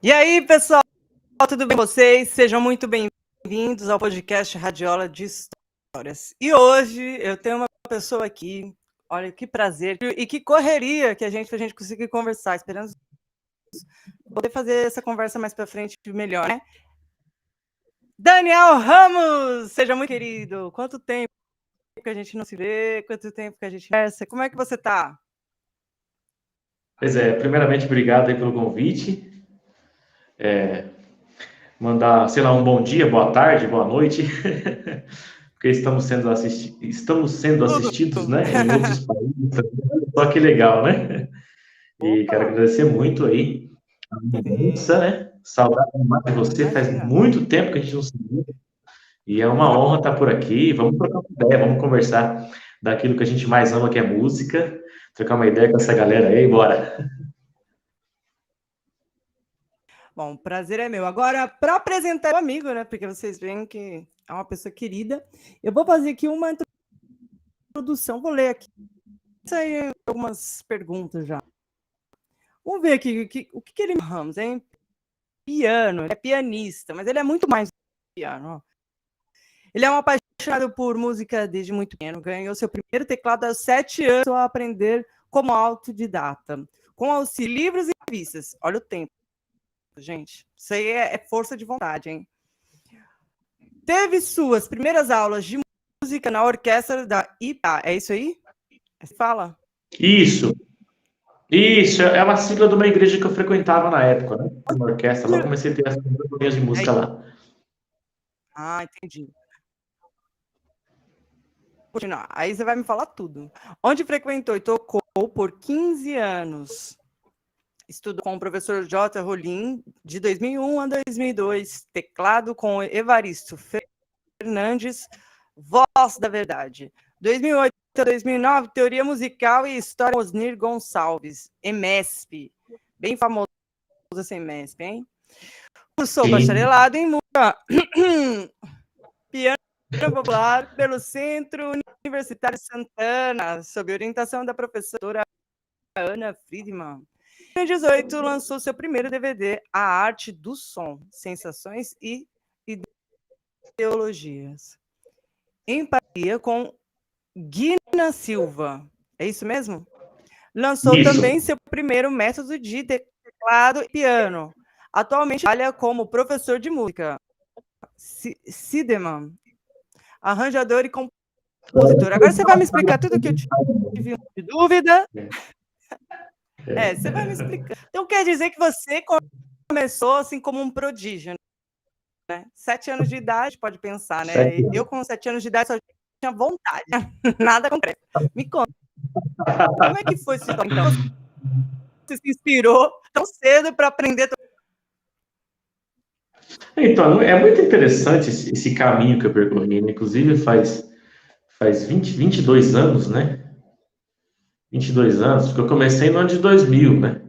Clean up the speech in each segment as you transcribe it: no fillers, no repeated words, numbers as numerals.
E aí, pessoal, tudo bem com vocês? Sejam muito bem-vindos ao podcast Radiola de Histórias. E hoje eu tenho uma pessoa aqui, olha que prazer e que correria que a gente conseguir conversar, esperando poder fazer essa conversa mais para frente melhor, né? Daniel Ramos, seja muito querido. Quanto tempo que a gente não se vê, quanto tempo que a gente conversa. Como é que você tá? Pois é, primeiramente, obrigado aí pelo convite. Mandar, sei lá, um bom dia, boa tarde, boa noite, porque estamos sendo Tudo. assistidos, né, em outros países. Só que legal, né? E quero Opa, agradecer muito aí a sim, mudança, né? Saudade demais de você, faz imagina. muito tempo que a gente não se viu. E é uma honra estar por aqui. Vamos trocar uma ideia, vamos conversar daquilo que a gente mais ama, que é música. Trocar uma ideia com essa galera aí, bora. Bom, o prazer é meu. Agora, para apresentar o amigo, né? Porque vocês veem que é uma pessoa querida, eu vou fazer aqui uma introdução, vou ler aqui. Isso aí, algumas perguntas já. Vamos ver aqui o que ele Ramos, hein? Piano, ele é pianista, mas ele é muito mais do que piano. Ó. Ele é um apaixonado por música desde muito pequeno. Ganhou seu primeiro teclado aos 7 anos a aprender como autodidata, com auxílio livros e revistas. Olha o tempo, gente. Isso aí é força de vontade, hein? Teve suas primeiras aulas de música na orquestra da IPA. É isso aí? Você fala? Isso. Isso, é uma sigla de uma igreja que eu frequentava na época, né? Uma orquestra lá, eu comecei a ter as primeiras aulinhas de É, música lá. entendi. Continuar. Aí você vai me falar tudo. Onde frequentou e tocou por 15 anos. Estudou com o professor J. Rolim, de 2001 a 2002. Teclado com Evaristo Fernandes, Voz da Verdade. 2008 a 2009, Teoria Musical e História Osnir Gonçalves, EMESP. Bem famoso esse EMESP, hein? Cursou Sim, bacharelado em música, piano popular pelo Centro Universitário Santana, sob orientação da professora Ana Friedman. Em 2018, lançou seu primeiro DVD, A Arte do Som, Sensações e Ideologias. Em parceria com Guina Silva. É isso mesmo? Lançou isso. também seu primeiro método de teclado e piano. Atualmente trabalha como professor de música. Sideman, arranjador e compositor. Agora você vai me explicar tudo que eu tive de dúvida. Você vai me explicar. Então quer dizer que você começou assim como um prodígio, né? 7 anos de idade, pode pensar, né? Eu com 7 anos de idade só tinha vontade, nada concreto. Me conta, como é que foi essa história? Então, você se inspirou tão cedo para aprender. Então, é muito interessante esse caminho que eu percorri, né? Inclusive faz 22 anos, né? 22 anos, porque eu comecei no ano de 2000, né?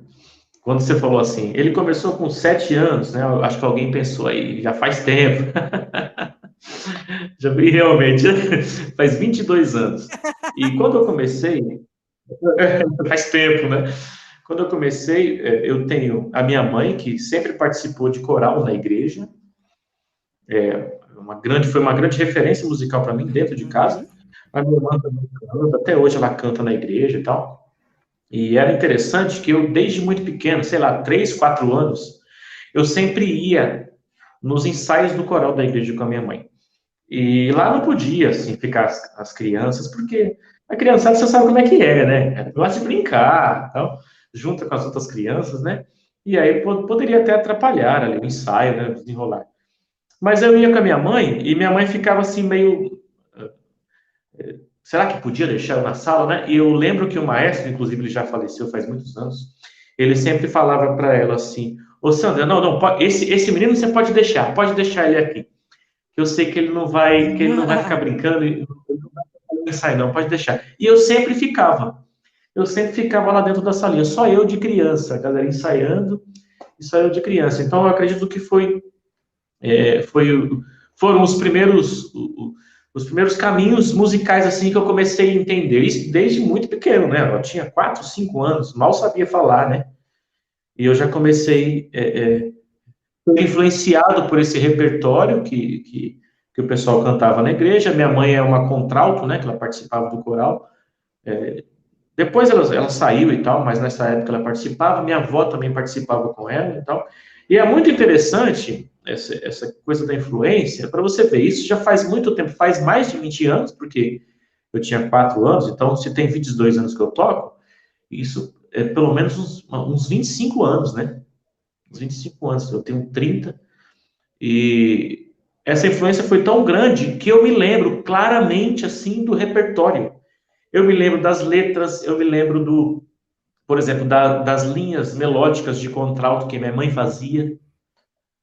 Quando você falou assim, ele começou com 7 anos, né? Eu acho que alguém pensou aí, já faz tempo. Já vi realmente, faz 22 anos. E quando eu comecei, faz tempo, né? Quando eu comecei, eu tenho a minha mãe, que sempre participou de coral na igreja, foi uma grande referência musical para mim dentro de casa. Uhum. A minha irmã também canta, até hoje ela canta na igreja e tal. E era interessante que eu, desde muito pequeno, sei lá, 3, 4 anos, eu sempre ia nos ensaios do coral da igreja com a minha mãe. E lá não podia, assim, ficar as crianças, porque a criançada você sabe como é que é, né? Gosta de brincar, então, junto com as outras crianças, né? E aí poderia até atrapalhar ali o ensaio, né? Desenrolar. Mas eu ia com a minha mãe e minha mãe ficava assim meio. Será que podia deixar eu na sala, né? E eu lembro que o maestro, inclusive ele já faleceu faz muitos anos, ele sempre falava para ela assim: Ô Sandra, não, não, esse menino você pode deixar ele aqui. Eu sei que ele não vai ficar brincando e não sai, não, pode deixar. E eu sempre ficava. Eu sempre ficava lá dentro da salinha, só eu de criança, a galera ensaiando, e só eu de criança. Então eu acredito que é, foi foram os primeiros caminhos musicais assim que eu comecei a entender. Isso desde muito pequeno, né? Eu tinha 4, 5 anos, mal sabia falar, né? E eu já comecei fui influenciado por esse repertório que o pessoal cantava na igreja. Minha mãe é uma contralto, né, que ela participava do coral. Depois ela saiu e tal, mas nessa época ela participava. Minha avó também participava com ela e tal. E é muito interessante essa coisa da influência, para você ver, isso já faz muito tempo, faz mais de 20 anos, porque eu tinha 4 anos, então se tem 22 anos que eu toco, isso é pelo menos uns 25 anos, né? Uns 25 anos, eu tenho 30, e essa influência foi tão grande que eu me lembro claramente, assim, do repertório. Eu me lembro das letras, eu me lembro por exemplo, das linhas melódicas de contralto que minha mãe fazia.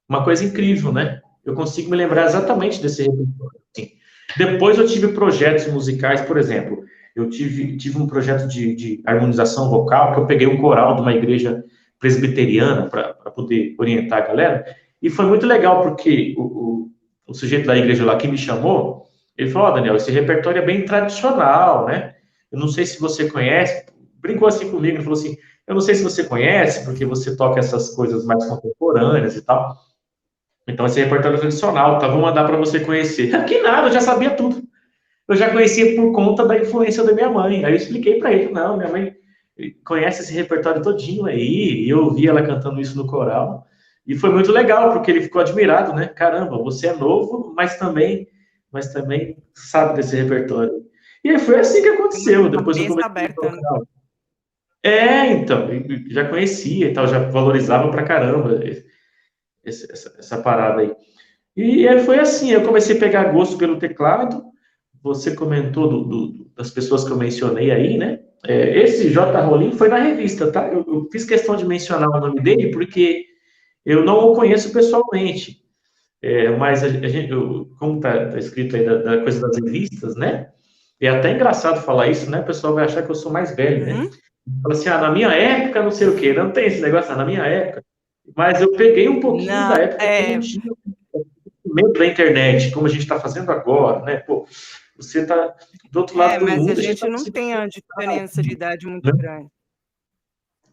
Uma coisa incrível, né? Eu consigo me lembrar exatamente desse repertório. Assim. Depois eu tive projetos musicais, por exemplo, eu tive um projeto de harmonização vocal, que eu peguei um coral de uma igreja presbiteriana para poder orientar a galera, e foi muito legal, porque o sujeito da igreja lá que me chamou, ele falou, Daniel, esse repertório é bem tradicional, né? Eu não sei se você conhece, brincou assim comigo, ele falou assim, eu não sei se você conhece, porque você toca essas coisas mais contemporâneas e tal, então, esse repertório tradicional, tá? Vou mandar para você conhecer. Que nada, eu já sabia tudo. Eu já conhecia por conta da influência da minha mãe. Aí eu expliquei para ele, não, minha mãe conhece esse repertório todinho aí, e eu ouvi ela cantando isso no coral. E foi muito legal, porque ele ficou admirado, né? Caramba, você é novo, mas também sabe desse repertório. E aí foi assim que aconteceu. Depois eu Cabeça comecei a aberta, né? tocar. Então, eu já conhecia e tal, já valorizava pra caramba essa parada aí. E aí foi assim, eu comecei a pegar gosto pelo teclado. Você comentou das pessoas que eu mencionei aí, né? Esse J. Rolim foi na revista, tá? Eu fiz questão de mencionar o nome dele porque eu não o conheço pessoalmente. Mas a gente, como está escrito aí da coisa das revistas, né? É até engraçado falar isso, né? O pessoal vai achar que eu sou mais velho, né? Uhum. Fala assim, na minha época, não sei o quê. Não tem esse negócio, na minha época. Mas eu peguei um pouquinho Não, da época que não tinha meio da internet, como a gente está fazendo agora, né? Pô, você está do outro lado do mas a mundo, a gente está gente não conseguindo. tem a diferença de idade muito Né? grande.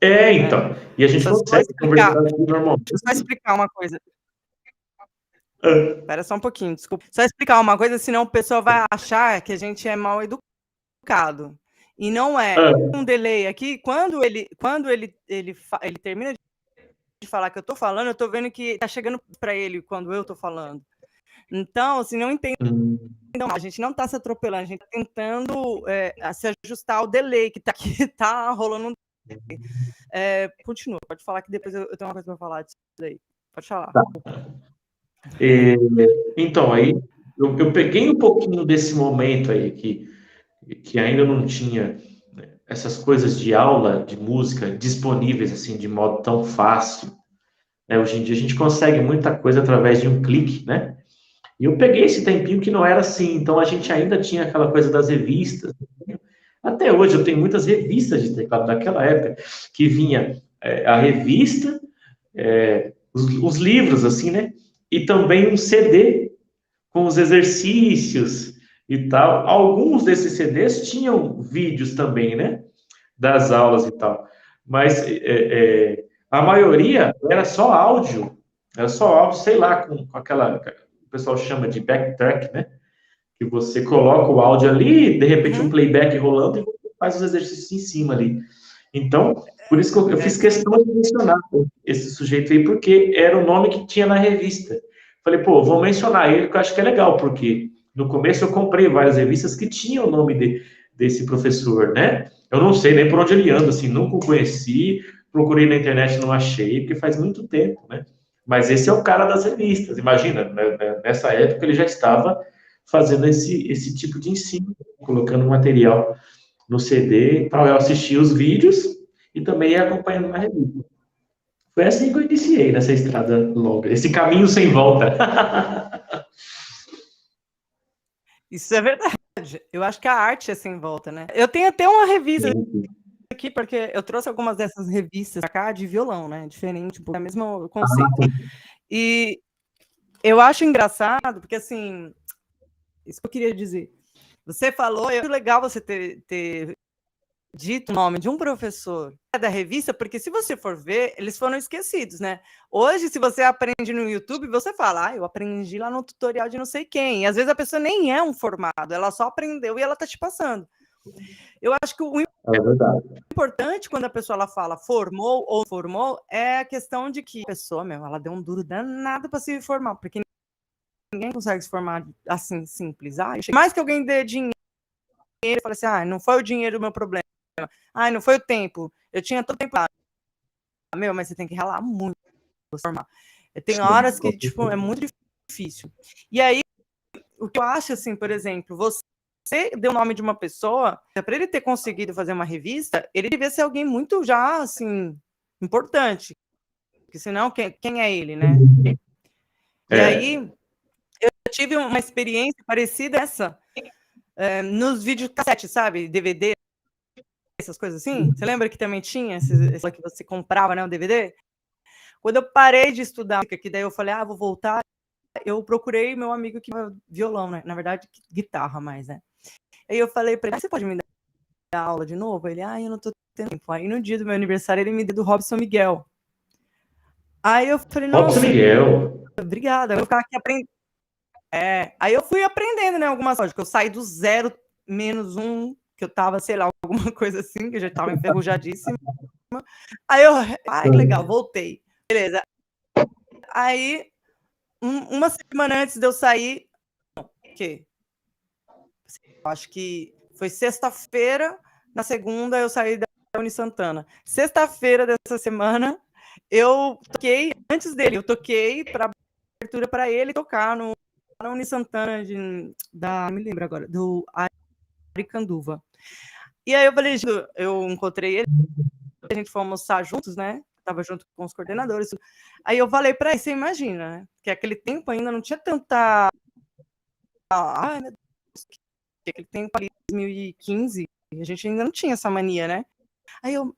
Então. E a gente Deixa eu só consegue explicar, conversar aqui normalmente. deixa eu só explicar uma coisa. Ah, Espera só um pouquinho, desculpa. Só explicar uma coisa, senão o pessoal vai achar que a gente é mal educado. E não é. ah, Um delay aqui, ele termina de falar que eu tô falando, eu tô vendo que tá chegando para ele quando eu tô falando. Então, se não entendam, a gente não tá se atropelando, a gente tá tentando se ajustar ao delay que tá aqui, tá rolando. Continua, pode falar que depois eu tenho uma coisa para falar disso daí. Pode falar. tá. Então, aí eu peguei um pouquinho desse momento aí que ainda não tinha, né, essas coisas de aula de música disponíveis assim de modo tão fácil. Né? Hoje em dia a gente consegue muita coisa através de um clique, né? E eu peguei esse tempinho que não era assim, então a gente ainda tinha aquela coisa das revistas. Até hoje eu tenho muitas revistas de teclado daquela época que vinha a revista, os livros assim, né? E também um CD com os exercícios e tal. Alguns desses CDs tinham vídeos também, né? Das aulas e tal. Mas a maioria era só áudio, sei lá, com aquela que o pessoal chama de backtrack, né? Que você coloca o áudio ali, de repente um Uhum. playback rolando e você faz os exercícios em cima ali. Então, por isso que eu fiz Sim. questão de mencionar esse sujeito aí, porque era o nome que tinha na revista. Falei, pô, vou mencionar ele, que eu acho que é legal, porque no começo eu comprei várias revistas que tinham o nome desse professor, né? Eu não sei nem por onde ele anda, assim, nunca o conheci, procurei na internet, não achei, porque faz muito tempo, né? Mas esse é o cara das revistas, imagina, né? Nessa época ele já estava fazendo esse tipo de ensino, colocando material no CD, para eu assistir os vídeos e também ir acompanhando na revista. Foi assim que eu iniciei nessa estrada longa, esse caminho sem volta. Isso é verdade. Eu acho que a arte é sem volta, né? Eu tenho até uma revista aqui, porque eu trouxe algumas dessas revistas pra cá de violão, né? Diferente, um pouco, é o mesmo conceito. E eu acho engraçado, porque assim, isso que eu queria dizer. Você falou, é muito legal você ter dito o nome de um professor da revista, porque se você for ver, eles foram esquecidos, né? Hoje, se você aprende no YouTube, você fala, eu aprendi lá no tutorial de não sei quem. E às vezes a pessoa nem é um formado, ela só aprendeu e ela tá te passando. Eu acho que o importante quando a pessoa ela fala formou ou formou é a questão de que a pessoa, ela deu um duro danado para se formar, porque ninguém consegue se formar assim, simples. Mais que alguém dê dinheiro, e fala assim, não foi o dinheiro o meu problema. Não foi o tempo. Eu tinha todo o tempo. Mas você tem que ralar muito para se formar. Tem horas que, tipo, é muito difícil. E aí, o que eu acho, assim, por exemplo, você deu o nome de uma pessoa, para ele ter conseguido fazer uma revista, ele devia ser alguém muito já, assim, importante. Porque senão, quem é ele, né? E aí, eu tive uma experiência parecida essa nos videocassetes, sabe? DVD, essas coisas assim. Você lembra que também tinha esse que você comprava, né, o DVD? Quando eu parei de estudar, que daí eu falei, vou voltar, eu procurei meu amigo que violão, né? Na verdade, guitarra mais, né? Aí eu falei para ele, você pode me dar aula de novo? Ele, eu não tô tendo tempo. Aí no dia do meu aniversário, ele me deu do Robson Miguel. Aí eu falei, nossa, Robson Miguel. Obrigada. Eu vou ficar aqui aprendendo. Aí eu fui aprendendo, né, algumas coisas, que eu saí do 0 menos 1, que eu tava, sei lá, alguma coisa assim, que eu já tava enferrujadíssima. Aí eu, que legal, voltei. Beleza. Aí, uma semana antes de eu sair, acho que foi sexta-feira, na segunda eu saí da Uni Santana. Sexta-feira dessa semana, eu toquei, antes dele, eu toquei para abertura para ele tocar na Uni Santana, não me lembro agora, do Aricanduva. E aí eu falei, eu encontrei ele, a gente foi almoçar juntos, né? Tava junto com os coordenadores. Aí eu falei para ele, você imagina, né? Que aquele tempo ainda não tinha tanta... Ai, meu Deus, aquele tempo ali, 2015, a gente ainda não tinha essa mania, né? Aí eu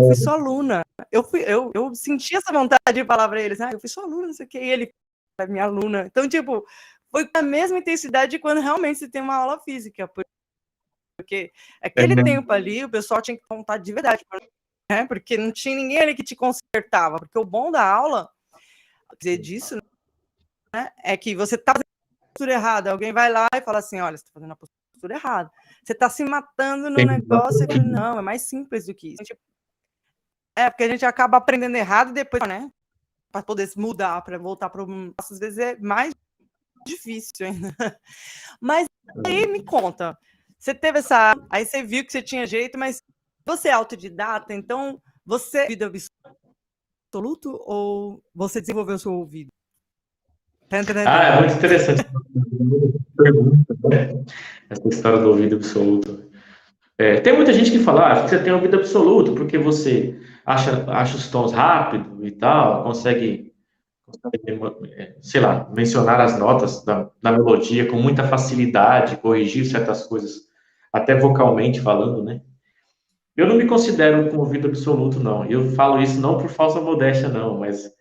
fui sua aluna. Eu senti essa vontade de falar para eles, eu fui sua aluna, não sei o que, e ele é minha aluna. Então, tipo, foi com a mesma intensidade de quando realmente você tem uma aula física, porque aquele tempo ali, o pessoal tinha que contar de verdade, né? Porque não tinha ninguém ali que te consertava, porque o bom da aula, dizer disso, né, é que você tá fazendo a postura errada, alguém vai lá e fala assim, olha, você tá fazendo a postura errada, você tá se matando no negócio, eu falei, não, é mais simples do que isso. Porque a gente acaba aprendendo errado e depois, né, para poder se mudar, para voltar para às vezes é mais difícil ainda. Mas aí me conta, você teve aí você viu que você tinha jeito, mas você é autodidata, então você é ouvido absoluto ou você desenvolveu o seu ouvido? É muito interessante pergunta, né? Essa história do ouvido absoluto. Tem muita gente que fala, que você tem ouvido absoluto, porque você acha os tons rápido e tal, consegue, sei lá, mencionar as notas da melodia com muita facilidade, corrigir certas coisas, até vocalmente falando, né? Eu não me considero com ouvido absoluto, não. Eu falo isso não por falsa modéstia, não, mas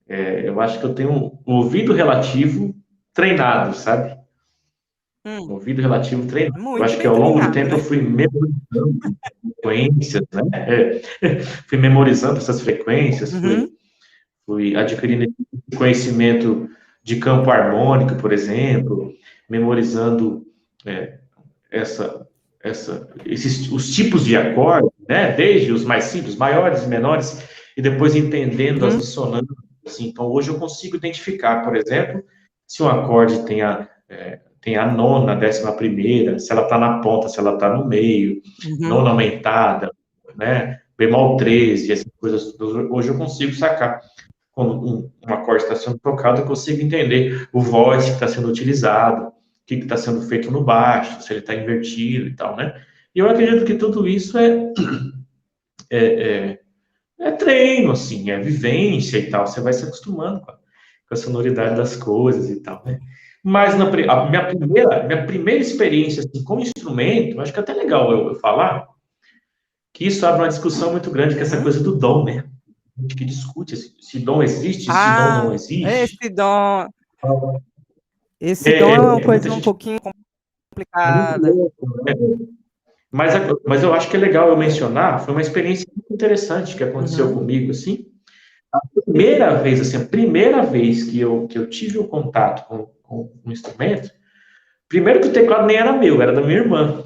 eu acho que eu tenho um ouvido relativo treinado, sabe? Um ouvido relativo treinado. Eu acho que ao longo do tempo, né? Eu fui memorizando frequências, né? Fui memorizando essas frequências, fui adquirindo conhecimento de campo harmônico, por exemplo, memorizando os tipos de acordes, né? Desde os mais simples, maiores e menores, e depois entendendo as dissonâncias. Assim. Então, hoje eu consigo identificar, por exemplo, se um acorde tem a nona, 11ª, se ela está na ponta, se ela está no meio, nona aumentada, né? Bemol 13, essas coisas. Hoje eu consigo sacar. Quando um acorde está sendo tocado, eu consigo entender o voice que está sendo utilizado, o que está sendo feito no baixo, se ele está invertido e tal, né? E eu acredito que tudo isso é treino, assim, é vivência e tal. Você vai se acostumando com a sonoridade das coisas e tal, né? Mas a minha primeira experiência assim, com instrumento, acho que é até legal eu falar, que isso abre uma discussão muito grande, que é essa coisa do dom, né? A gente que discute se dom existe, se dom não existe. Esse dom é uma coisa um pouquinho complicada. Mas eu acho que é legal eu mencionar, foi uma experiência muito interessante que aconteceu comigo, assim. A primeira vez que eu tive o contato com um instrumento, primeiro que o teclado nem era meu, era da minha irmã.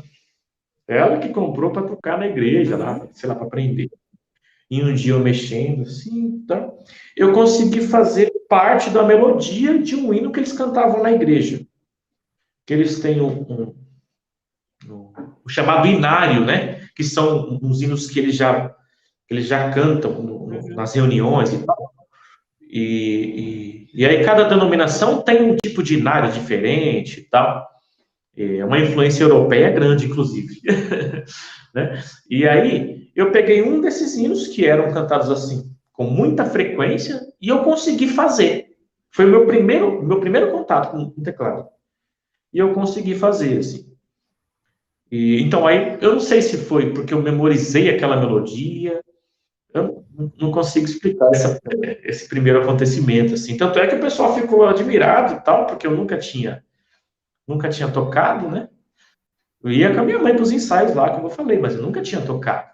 Ela que comprou para tocar na igreja, lá, sei lá, para aprender. E um dia eu mexendo, assim, então, eu consegui fazer parte da melodia de um hino que eles cantavam na igreja. Que eles têm o chamado inário, né? Que são uns hinos que eles já cantam nas reuniões e tal. E aí cada denominação tem um tipo de inário diferente e tal. É uma influência europeia grande, inclusive. Né? E aí eu peguei um desses hinos que eram cantados assim, com muita frequência, e eu consegui fazer. Foi o meu primeiro contato com o teclado. E eu consegui fazer, assim. E, então aí, eu não sei se foi porque eu memorizei aquela melodia, eu não consigo explicar esse primeiro acontecimento, assim. Tanto é que o pessoal ficou admirado e tal, porque eu nunca tinha tocado, né? Eu ia com a minha mãe para os ensaios lá, como eu falei, mas eu nunca tinha tocado.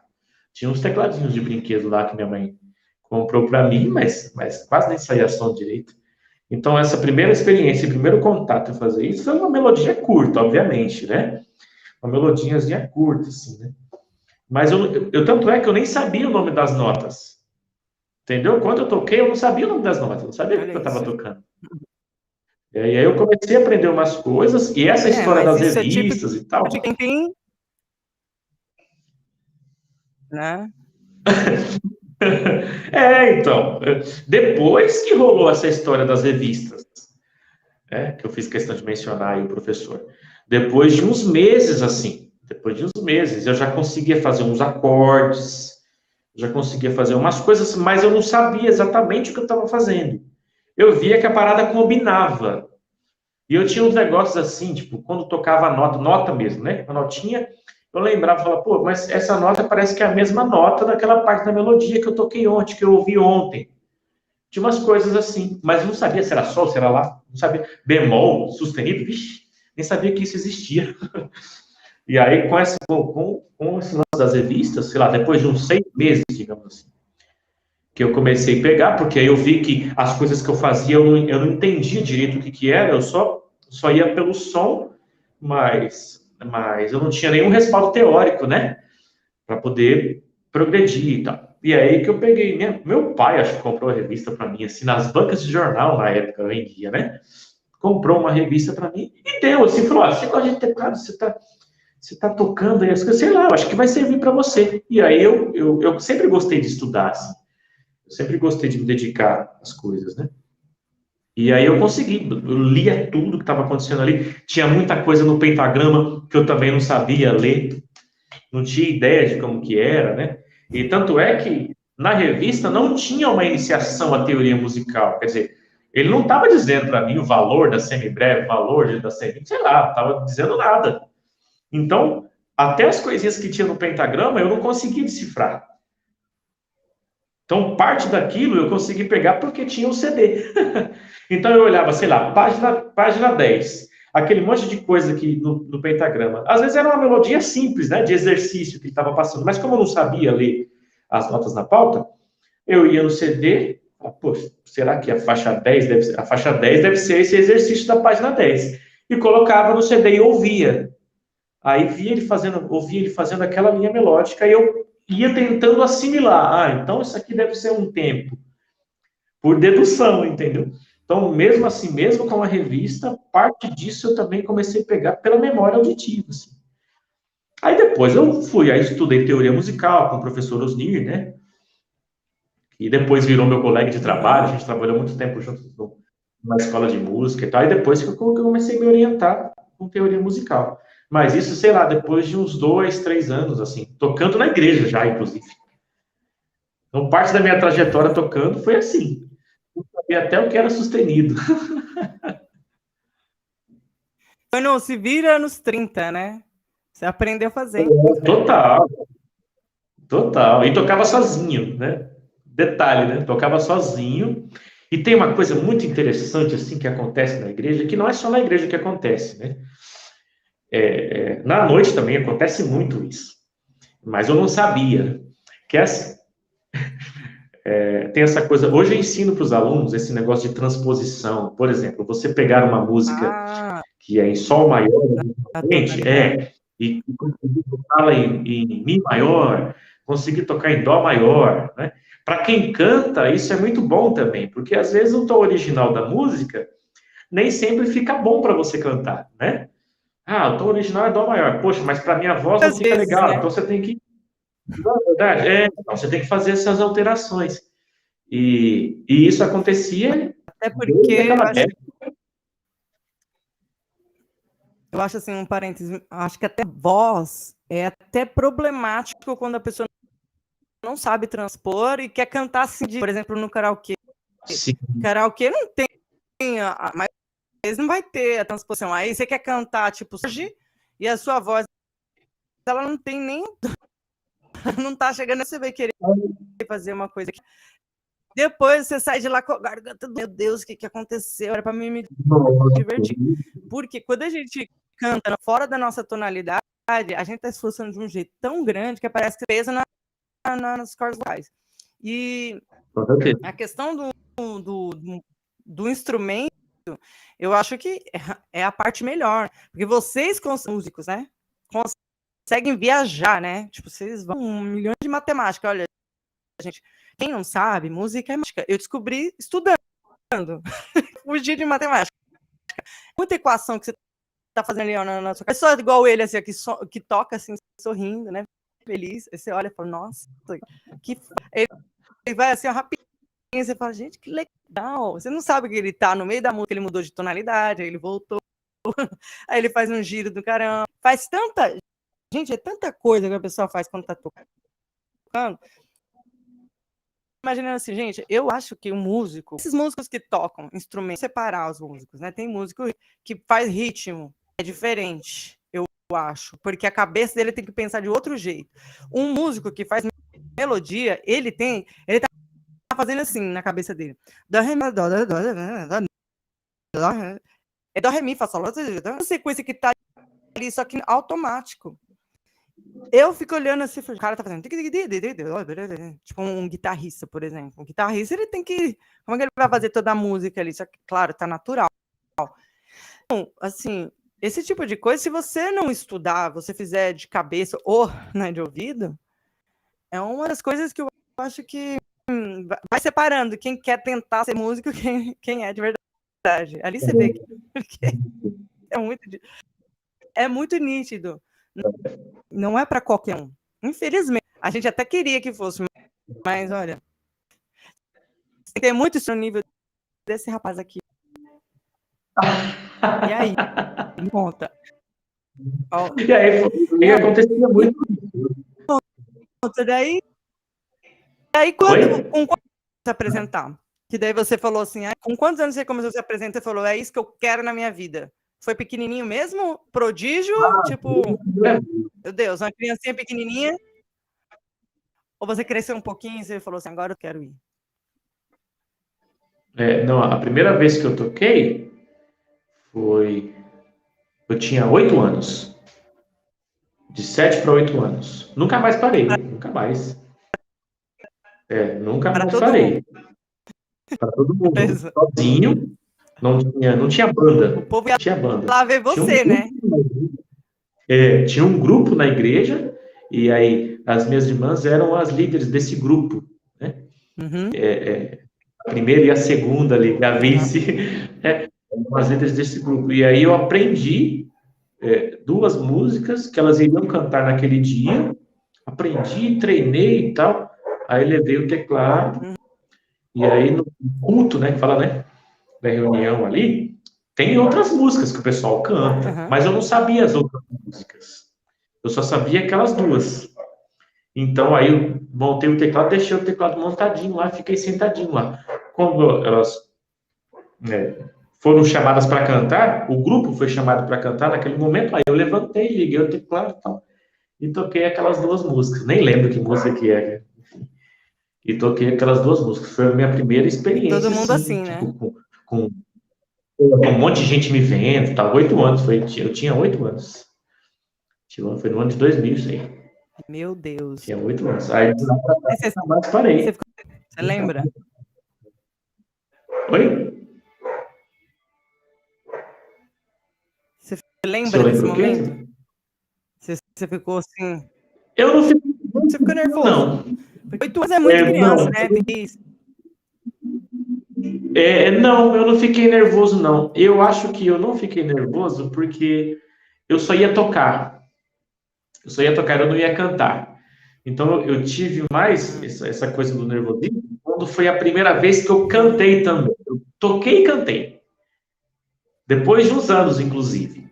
Tinha uns tecladinhos de brinquedo lá que minha mãe comprou para mim, mas quase nem saía som direito. Então, essa primeira experiência, primeiro contato em fazer isso, foi uma melodia curta, obviamente, né? Uma melodiazinha curta, assim, né? Mas tanto é que eu nem sabia o nome das notas. Entendeu? Quando eu toquei, eu não sabia o nome das notas, eu não sabia o que eu estava tocando. E aí eu comecei a aprender umas coisas, e essa história das revistas e tal. De quem tem, né? Então, depois que rolou essa história das revistas, né, que eu fiz questão de mencionar aí o professor, depois de uns meses, assim, eu já conseguia fazer uns acordes, já conseguia fazer umas coisas, mas eu não sabia exatamente o que eu estava fazendo. Eu via que a parada combinava. E eu tinha uns negócios assim, tipo, quando tocava a nota mesmo, né? A notinha, eu lembrava, falava, pô, mas essa nota parece que é a mesma nota daquela parte da melodia que eu toquei ontem, que eu ouvi ontem. Tinha umas coisas assim, mas eu não sabia se era sol, se era lá, não sabia. Bemol, sustenido, vixi, nem sabia que isso existia. E aí, com esse lance das revistas, sei lá, depois de uns 6 meses, digamos assim, que eu comecei a pegar, porque aí eu vi que as coisas que eu fazia, eu não entendia direito o que era, eu só ia pelo som, mas eu não tinha nenhum respaldo teórico, né? Para poder progredir e tal. E aí que eu peguei, meu pai, acho que comprou a revista para mim, assim, nas bancas de jornal, na época, eu vendia, né? Comprou uma revista para mim e deu, assim, falou, você gosta de teclado, você tá tocando aí as coisas, sei lá, eu acho que vai servir para você. E aí eu sempre gostei de estudar, assim. Eu sempre gostei de me dedicar às coisas, né? E aí eu consegui, eu lia tudo que estava acontecendo ali. Tinha muita coisa no pentagrama que eu também não sabia ler, não tinha ideia de como que era, né? E tanto é que na revista não tinha uma iniciação à teoria musical. Quer dizer, ele não estava dizendo para mim o valor da semibreve, o valor da semi, sei lá, não estava dizendo nada. Então, até as coisinhas que tinha no pentagrama eu não conseguia decifrar. Então, parte daquilo eu consegui pegar porque tinha o CD. Então, eu olhava, sei lá, página 10, aquele monte de coisa aqui no pentagrama. Às vezes era uma melodia simples, né, de exercício que ele estava passando, mas como eu não sabia ler as notas na pauta, eu ia no CD, pô, será que a faixa 10 deve ser esse exercício da página 10? E colocava no CD e ouvia. Aí ouvia ele fazendo aquela linha melódica e eu ia tentando assimilar. Ah, então isso aqui deve ser um tempo. Por dedução, entendeu? Então, mesmo assim, mesmo com a revista, parte disso eu também comecei a pegar pela memória auditiva. Assim. Aí depois aí estudei teoria musical com o professor Osnir, né? E depois virou meu colega de trabalho, a gente trabalhou muito tempo junto na escola de música e tal. E depois que eu comecei a me orientar com teoria musical. Mas isso, sei lá, depois de uns 2, 3 anos, assim, tocando na igreja já, inclusive. Então, parte da minha trajetória tocando foi assim. Eu sabia até o que era sustenido. Não se vira nos 30, né? Você aprendeu fazendo. Total, total. E tocava sozinho, né? Detalhe, né? Tocava sozinho. E tem uma coisa muito interessante, assim, que acontece na igreja, que não é só na igreja que acontece, né? Na noite também acontece muito isso, mas eu não sabia. Que é assim, tem essa coisa. Hoje eu ensino para os alunos esse negócio de transposição. Por exemplo, você pegar uma música que é em sol maior, e conseguir tocá-la em mi maior, conseguir tocar em dó maior, né? Para quem canta, isso é muito bom também, porque às vezes o tom original da música nem sempre fica bom para você cantar, né? O tom original é dó maior. Poxa, mas para minha voz não fica legal. Né? Então você tem que, não é verdade? Então você tem que fazer essas alterações. E isso acontecia. Até porque eu acho assim, um parênteses, acho que até voz é até problemático quando a pessoa não sabe transpor e quer cantar assim, por exemplo, no karaokê. Sim. Karaokê não tem, mas não vai ter a transposição. Aí você quer cantar, tipo, hoje, e a sua voz, ela não tem nem... não tá chegando, você vai querer fazer uma coisa aqui. Depois você sai de lá com a garganta, meu Deus, o que aconteceu? Era para mim me divertir. Porque quando a gente canta fora da nossa tonalidade, a gente está esforçando de um jeito tão grande que parece que pesa nas cordas vocais. E a questão do instrumento, eu acho que é a parte melhor. Porque vocês, músicos, né, conseguem viajar, né? Tipo, vocês vão 1 milhão de matemática. Olha, gente, quem não sabe, música é mágica. Eu descobri estudando. Fugir de matemática. Muita equação que você tá fazendo ali na sua pessoa igual ele, assim, que toca assim, sorrindo, né? Feliz. Aí você olha e fala, nossa, que... Ele vai assim, rapidinho, você fala, gente, que legal. Você não sabe que ele tá no meio da música, ele mudou de tonalidade, aí ele voltou, aí ele faz um giro do caramba. Faz tanta... Gente, é tanta coisa que a pessoa faz quando tá tocando. Imaginando assim, gente, eu acho que o músico, esses músicos que tocam instrumentos, separar os músicos, né? Tem músico que faz ritmo, é diferente, eu acho, porque a cabeça dele tem que pensar de outro jeito. Um músico que faz melodia, ele tá fazendo assim na cabeça dele. Dó, ré, mi, dó, dó, dó, dó, é dó, ré, mi, fá, sol, a sequência que tá ali, só que automático. Eu fico olhando assim, o cara tá fazendo tipo um guitarrista, por exemplo. Um guitarrista, ele tem que... Como é que ele vai fazer toda a música ali? Só que, claro, tá natural. Então, assim, esse tipo de coisa, se você não estudar, você fizer de cabeça ou, né, de ouvido, é uma das coisas que eu acho que vai separando quem quer tentar ser músico e quem é de verdade. Ali você vê que é muito nítido. Não é para qualquer um. Infelizmente. A gente até queria que fosse, mas olha, tem muito no nível desse rapaz aqui. E aí? Me conta. E aí acontecia muito. Daí com quanto se apresentar? Que daí você falou assim, com quantos anos você começou a se apresentar e falou, é isso que eu quero na minha vida? Foi pequenininho mesmo? Prodígio? Tipo, meu Deus, uma criancinha pequenininha? Ou você cresceu um pouquinho e você falou assim, agora eu quero ir? Não, a primeira vez que eu toquei foi... Eu tinha 8 anos. De 7 para 8 anos. Nunca mais parei, nunca mais. Nunca mais parei. Para todo mundo. Sozinho. Não tinha banda. O povo ia tinha banda. lá ver você, né? Tinha um grupo na igreja, e aí as minhas irmãs eram as líderes desse grupo, né? Uhum. A primeira e a segunda ali, a vice, eram as líderes desse grupo. E aí eu aprendi 2 músicas que elas iriam cantar naquele dia, aprendi, treinei e tal, aí levei o teclado, e aí no culto, né, que fala, né, da reunião ali, tem outras músicas que o pessoal canta, mas eu não sabia as outras músicas. Eu só sabia aquelas 2. Então, aí eu montei o teclado, deixei o teclado montadinho lá, fiquei sentadinho lá. Quando elas foram chamadas para cantar, o grupo foi chamado para cantar naquele momento, aí eu levantei, liguei o teclado e toquei aquelas 2 músicas. Nem lembro que música que é. E toquei aquelas 2 músicas. Foi a minha primeira experiência. Todo mundo assim, tipo, né? Com um monte de gente me vendo, tal. 8 anos, eu tinha 8 anos. Foi no ano de 2000, isso aí. Meu Deus. Tinha 8 anos. Aí mais parei. Você lembra? Oi? Você lembra desse momento? Você ficou assim... Eu não fico... Você ficou nervoso? Não. 8 anos é muito criança, né? Não, eu não fiquei nervoso, não. Eu acho que eu não fiquei nervoso porque eu só ia tocar. Eu não ia cantar. Então, eu tive mais essa coisa do nervosismo quando foi a primeira vez que eu cantei também. Eu toquei e cantei. Depois de uns anos, inclusive.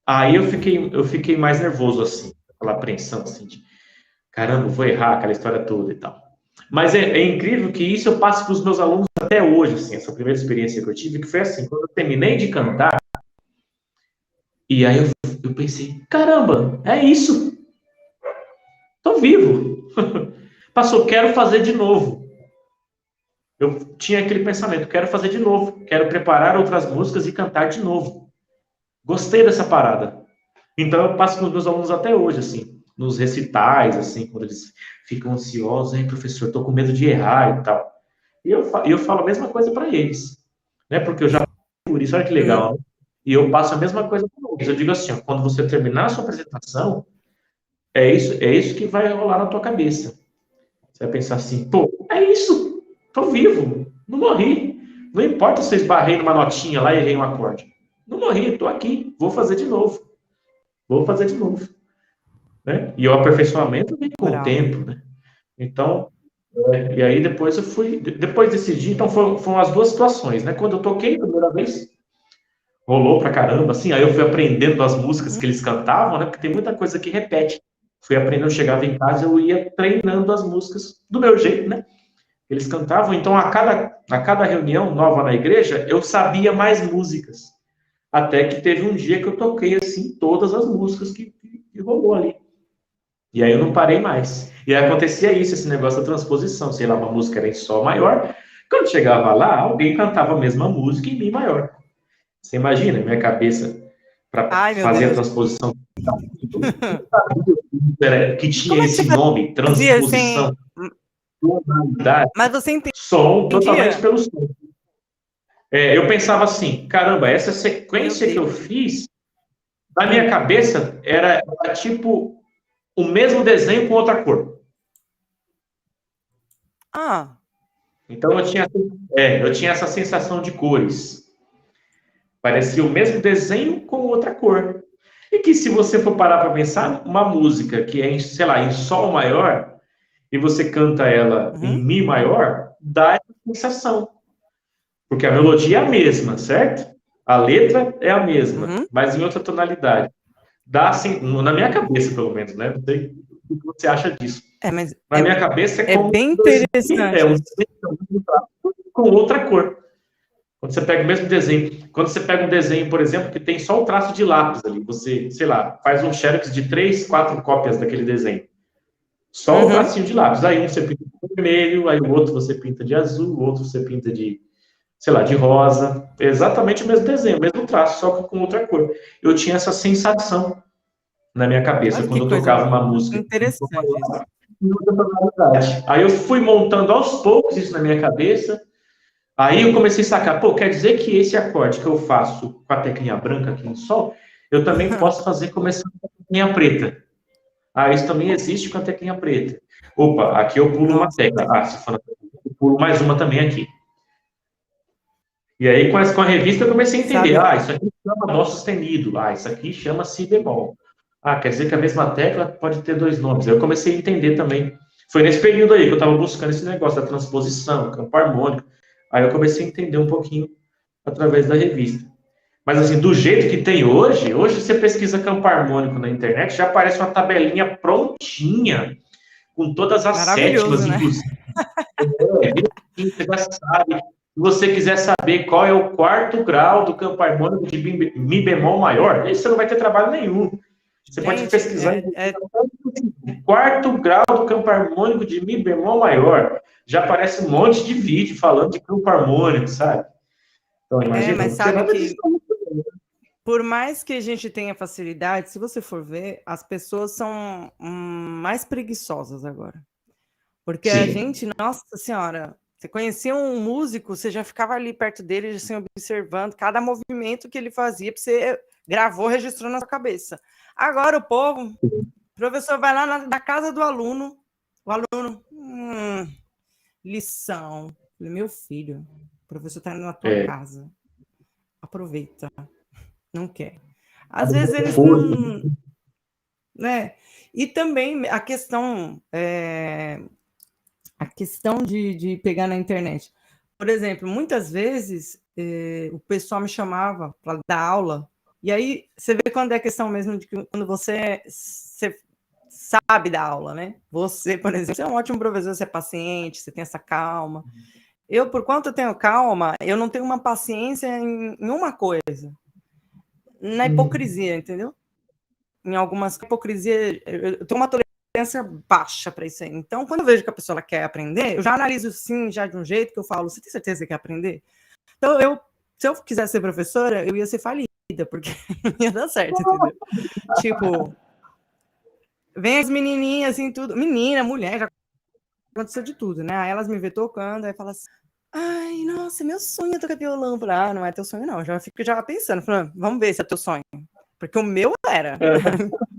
Aí eu fiquei mais nervoso, assim. Aquela apreensão, assim, de caramba, vou errar aquela história toda e tal. Mas é incrível que isso eu passo para os meus alunos até hoje, assim, essa primeira experiência que eu tive, que foi assim, quando eu terminei de cantar, e aí eu pensei, caramba, é isso. Tô vivo. Passou, quero fazer de novo. Eu tinha aquele pensamento, quero fazer de novo, quero preparar outras músicas e cantar de novo. Gostei dessa parada. Então eu passo para os meus alunos até hoje, assim, nos recitais, assim, quando eles ficam ansiosos, hein, professor, tô com medo de errar e tal. E eu falo a mesma coisa para eles, né? Porque eu já por isso, olha que legal. Né? E eu passo a mesma coisa para eles. Eu digo assim, ó, quando você terminar a sua apresentação, é isso que vai rolar na tua cabeça. Você vai pensar assim, pô, é isso, tô vivo, não morri. Não importa se eu esbarrei numa notinha lá e errei um acorde. Não morri, tô aqui, vou fazer de novo. Vou fazer de novo. Né? E o aperfeiçoamento vem com o tempo, né? Então, e aí depois depois desse dia, então foram as duas situações, né? Quando eu toquei a primeira vez, rolou pra caramba, assim, aí eu fui aprendendo as músicas que eles cantavam, né? Porque tem muita coisa que repete. Fui aprendendo, eu chegava em casa, eu ia treinando as músicas do meu jeito, né? Eles cantavam, então a cada reunião nova na igreja, eu sabia mais músicas. Até que teve um dia que eu toquei, assim, todas as músicas que rolou ali. E aí eu não parei mais. E aí acontecia isso, esse negócio da transposição. Sei lá, uma música era em Sol maior. Quando chegava lá, alguém cantava a mesma música em Mi maior. Você imagina, minha cabeça, para fazer a transposição. Que tinha esse nome, transposição. Mas você entendia? Som totalmente pelo som. Eu pensava assim, caramba, essa sequência que eu fiz, na minha cabeça, era tipo o mesmo desenho com outra cor. Então eu tinha essa sensação de cores. Parecia o mesmo desenho com outra cor. E que se você for parar para pensar, uma música que é, sei lá, em Sol maior, e você canta ela em Mi maior, dá essa sensação. Porque a melodia é a mesma, certo? A letra é a mesma, mas em outra tonalidade. Dá assim, na minha cabeça, pelo menos, né? Não sei o que você acha disso. Na minha cabeça é como bem interessante. Com outra cor. Quando você pega o mesmo desenho, quando você pega um desenho, por exemplo, que tem só o traço de lápis ali, você, sei lá, faz um xerox de 3, 4 cópias daquele desenho. Só o tracinho de lápis. Aí um você pinta de vermelho, aí o outro você pinta de azul, o outro você pinta de, sei lá, de rosa. É exatamente o mesmo desenho, o mesmo traço, só que com outra cor. Eu tinha essa sensação na minha cabeça quando eu tocava uma música. Interessante isso. Aí eu fui montando aos poucos isso na minha cabeça. Aí eu comecei a sacar, pô, quer dizer que esse acorde que eu faço com a teclinha branca aqui no Sol, eu também posso fazer começando com a teclinha preta. Isso também existe com a teclinha preta. Opa, aqui eu pulo uma tecla. Se for eu pulo mais uma também aqui. E aí, com a revista, eu comecei a entender. Isso aqui chama Dó sustenido. Isso aqui chama Si bemol. Quer dizer que a mesma tecla pode ter 2 nomes. Aí eu comecei a entender também. Foi nesse período aí que eu estava buscando esse negócio da transposição, campo harmônico. Aí eu comecei a entender um pouquinho através da revista. Mas, assim, do jeito que tem hoje você pesquisa campo harmônico na internet, já aparece uma tabelinha prontinha, com todas as sétimas, né? inclusive. Você já sabe. Se você quiser saber qual é o 4º grau do campo harmônico de Mi bemol maior, aí você não vai ter trabalho nenhum. Você pode pesquisar. 4º grau do campo harmônico de Mi bemol maior. Já aparece um monte de vídeo falando de campo harmônico, sabe? Então, imagina. Mas sabe que... por mais que a gente tenha facilidade, se você for ver, as pessoas são mais preguiçosas agora. Porque a gente, nossa senhora, você conhecia um músico, você já ficava ali perto dele, assim, observando cada movimento que ele fazia, para você gravou, registrou na sua cabeça. Agora o professor vai lá na casa do aluno, o aluno, lição. Meu filho, o professor está indo na tua casa. Aproveita. Não quer. Às vezes eles não... Né? E também a questão de pegar na internet. Por exemplo, muitas vezes o pessoal me chamava para dar aula, e aí você vê quando é questão mesmo de que quando você sabe dar aula, né? Você, por exemplo, você é um ótimo professor, você é paciente, você tem essa calma. Eu, por quanto eu tenho calma, eu não tenho uma paciência em uma coisa. Na hipocrisia, entendeu? Em algumas hipocrisia, eu tenho uma tolerância baixa para isso aí. Então, quando eu vejo que a pessoa quer aprender, eu já analiso sim, já de um jeito que eu falo, você tem certeza que quer aprender? Então, se eu quisesse ser professora, eu ia ser falida, porque não ia dar certo, entendeu? Tipo, vem as menininhas, assim, tudo. Menina, mulher, já aconteceu de tudo, né? Aí elas me vê tocando, aí fala assim, ai, nossa, meu sonho é tocar violão. Não é teu sonho, não. Já fico pensando, falando, vamos ver se é teu sonho. Porque o meu era.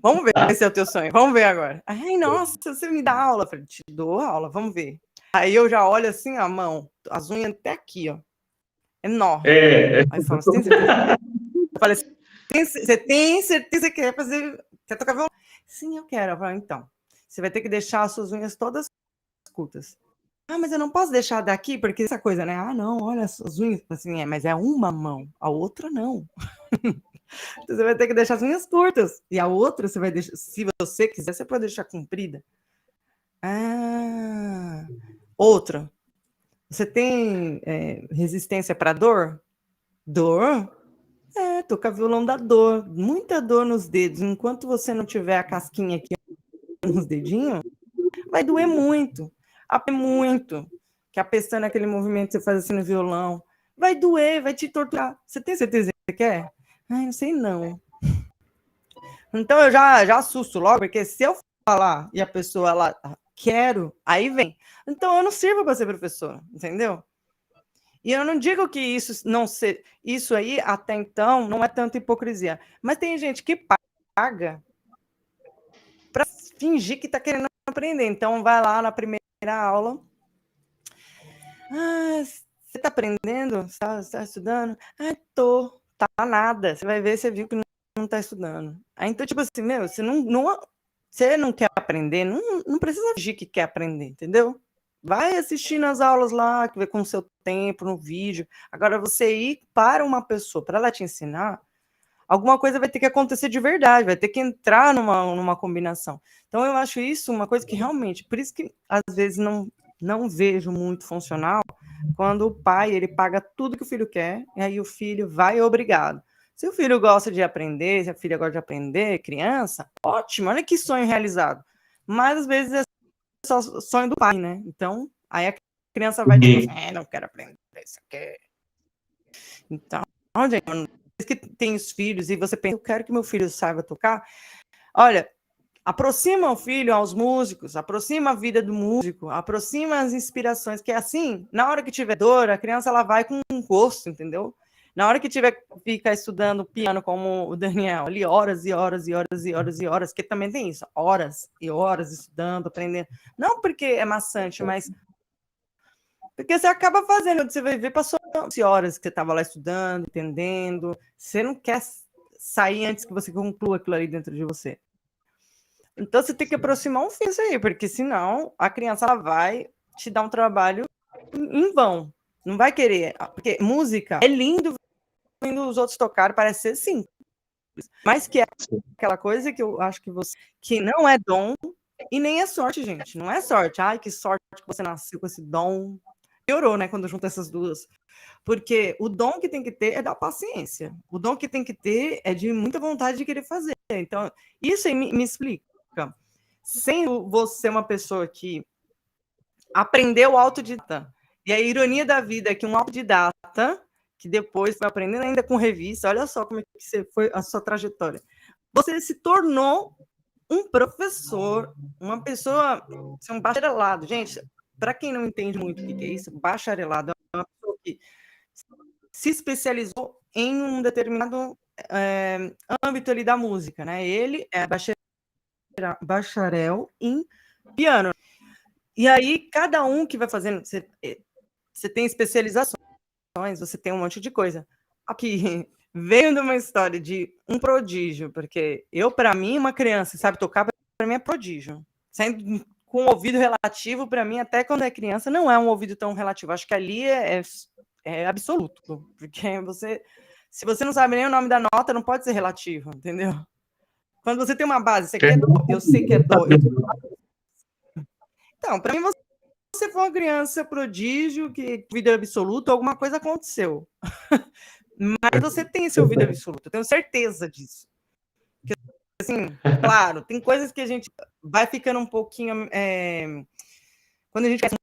Vamos ver se é o teu sonho. Vamos ver agora. Ai, nossa, você me dá aula. Eu falei, te dou aula, vamos ver. Aí eu já olho assim, a mão, as unhas até aqui, ó. Enorme. Aí eu falo, você tem certeza? Eu falei, você tem certeza que quer fazer, quer tocar violão? Sim, eu quero. Eu falei, então, você vai ter que deixar as suas unhas todas curtas. Ah, mas eu não posso deixar daqui, porque essa coisa, né? Ah, não, olha as unhas. Assim, mas é uma mão, a outra não. Você vai ter que deixar as unhas curtas. E a outra você vai deixar, se você quiser, você pode deixar comprida. Ah, outra. Você tem resistência para dor? Dor? Toca violão dá dor. Muita dor nos dedos. Enquanto você não tiver a casquinha aqui nos dedinhos, vai doer muito. Muito. Que a pestana, aquele movimento que você faz assim no violão, vai doer, vai te torturar. Você tem certeza que você quer? Ai, não sei não. Então eu já assusto logo, porque se eu falar e a pessoa, ela, quero, aí vem. Então eu não sirvo para ser professora, entendeu? E eu não digo que isso aí, até então, não é tanta hipocrisia. Mas tem gente que paga para fingir que está querendo aprender. Então vai lá na primeira aula. Ah, você está aprendendo? Você está estudando? Ah, tô. Tá nada. Você vai ver, você viu que não está estudando. Aí, então, tipo assim, meu, você não quer aprender, não precisa fingir que quer aprender, entendeu? Vai assistindo as aulas lá, que vê com o seu tempo, no vídeo. Agora, você ir para uma pessoa, para ela te ensinar, alguma coisa vai ter que acontecer de verdade, vai ter que entrar numa combinação. Então, eu acho isso uma coisa que realmente, por isso que às vezes não vejo muito funcional, quando o pai ele paga tudo que o filho quer, e aí o filho vai obrigado. Se o filho gosta de aprender, se a filha gosta de aprender, criança, ótimo, olha que sonho realizado. Mas às vezes é só sonho do pai, né? Então, aí a criança vai tipo, não quero aprender isso aqui. Então, gente, que tem os filhos e você pensa, eu quero que meu filho saiba tocar. Olha, aproxima o filho aos músicos, aproxima a vida do músico, aproxima as inspirações, que é assim, na hora que tiver dor, a criança ela vai com um gosto, entendeu? Na hora que ficar estudando piano como o Daniel, ali horas e horas e horas e horas e horas, que também tem isso, horas e horas estudando, aprendendo. Não porque é maçante, mas porque você acaba fazendo, você vai ver, passou horas que você estava lá estudando, entendendo, você não quer sair antes que você conclua aquilo ali dentro de você. Então você tem que aproximar um filho disso aí, porque senão a criança ela vai te dar um trabalho em vão. Não vai querer. Porque música é lindo vendo os outros tocarem, parece ser simples. Mas que é aquela coisa que eu acho que não é dom e nem é sorte, gente. Não é sorte. Ai, que sorte que você nasceu com esse dom. Piorou, né, quando junta essas duas. Porque o dom que tem que ter é da paciência. O dom que tem que ter é de muita vontade de querer fazer. Então, isso aí me explica. Sem você uma pessoa que aprendeu autodidata, e a ironia da vida é que um autodidata que depois foi aprendendo ainda com revista. Olha só como é que foi a sua trajetória. Você se tornou um professor, uma pessoa, um bacharelado. Gente, para quem não entende muito o que é isso, bacharelado é uma pessoa que se especializou em um determinado âmbito ali da música, né? Ele é bacharel em piano. E aí, cada um que vai fazendo, você tem especializações, você tem um monte de coisa. Aqui, veio de uma história de um prodígio, porque para mim, uma criança sabe tocar, para mim é prodígio. Sendo com um ouvido relativo, para mim, até quando é criança, não é um ouvido tão relativo. Acho que ali é absoluto, porque se você não sabe nem o nome da nota, não pode ser relativo, entendeu? Quando você tem uma base, você quer dó, eu sei que é dó. Então, para mim, você foi uma criança prodígio, que ouvido absoluto, alguma coisa aconteceu. Mas você tem esse ouvido absoluto, eu tenho certeza disso. Porque, assim, claro, tem coisas que a gente vai ficando um pouquinho... quando a gente conhece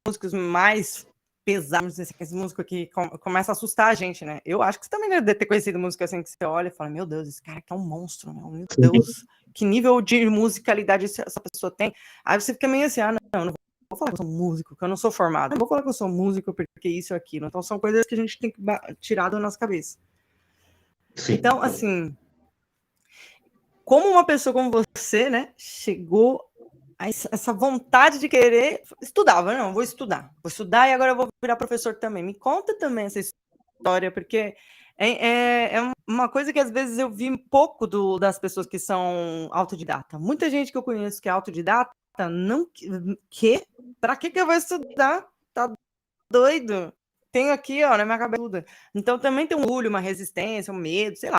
músicos mais pesados, esse músico que começa a assustar a gente, né? Eu acho que você também deve ter conhecido música assim, que você olha e fala, meu Deus, esse cara aqui é um monstro, né? Meu Deus, que nível de musicalidade essa pessoa tem. Aí você fica meio assim, não vou falar que eu sou músico, que eu não sou formado. Não vou falar que eu sou músico porque isso e aquilo. Então são coisas que a gente tem que tirar da nossa cabeça. Sim. Então, assim, como uma pessoa como você, né, chegou a essa vontade de querer estudar, não, vou estudar e agora eu vou virar professor também. Me conta também essa história, porque é uma coisa que às vezes eu vi pouco das pessoas que são autodidata. Muita gente que eu conheço que é autodidata, não para que eu vou estudar? Tá doido? Tenho aqui, ó, na minha cabeça. Então também tem um orgulho, uma resistência, um medo, sei lá,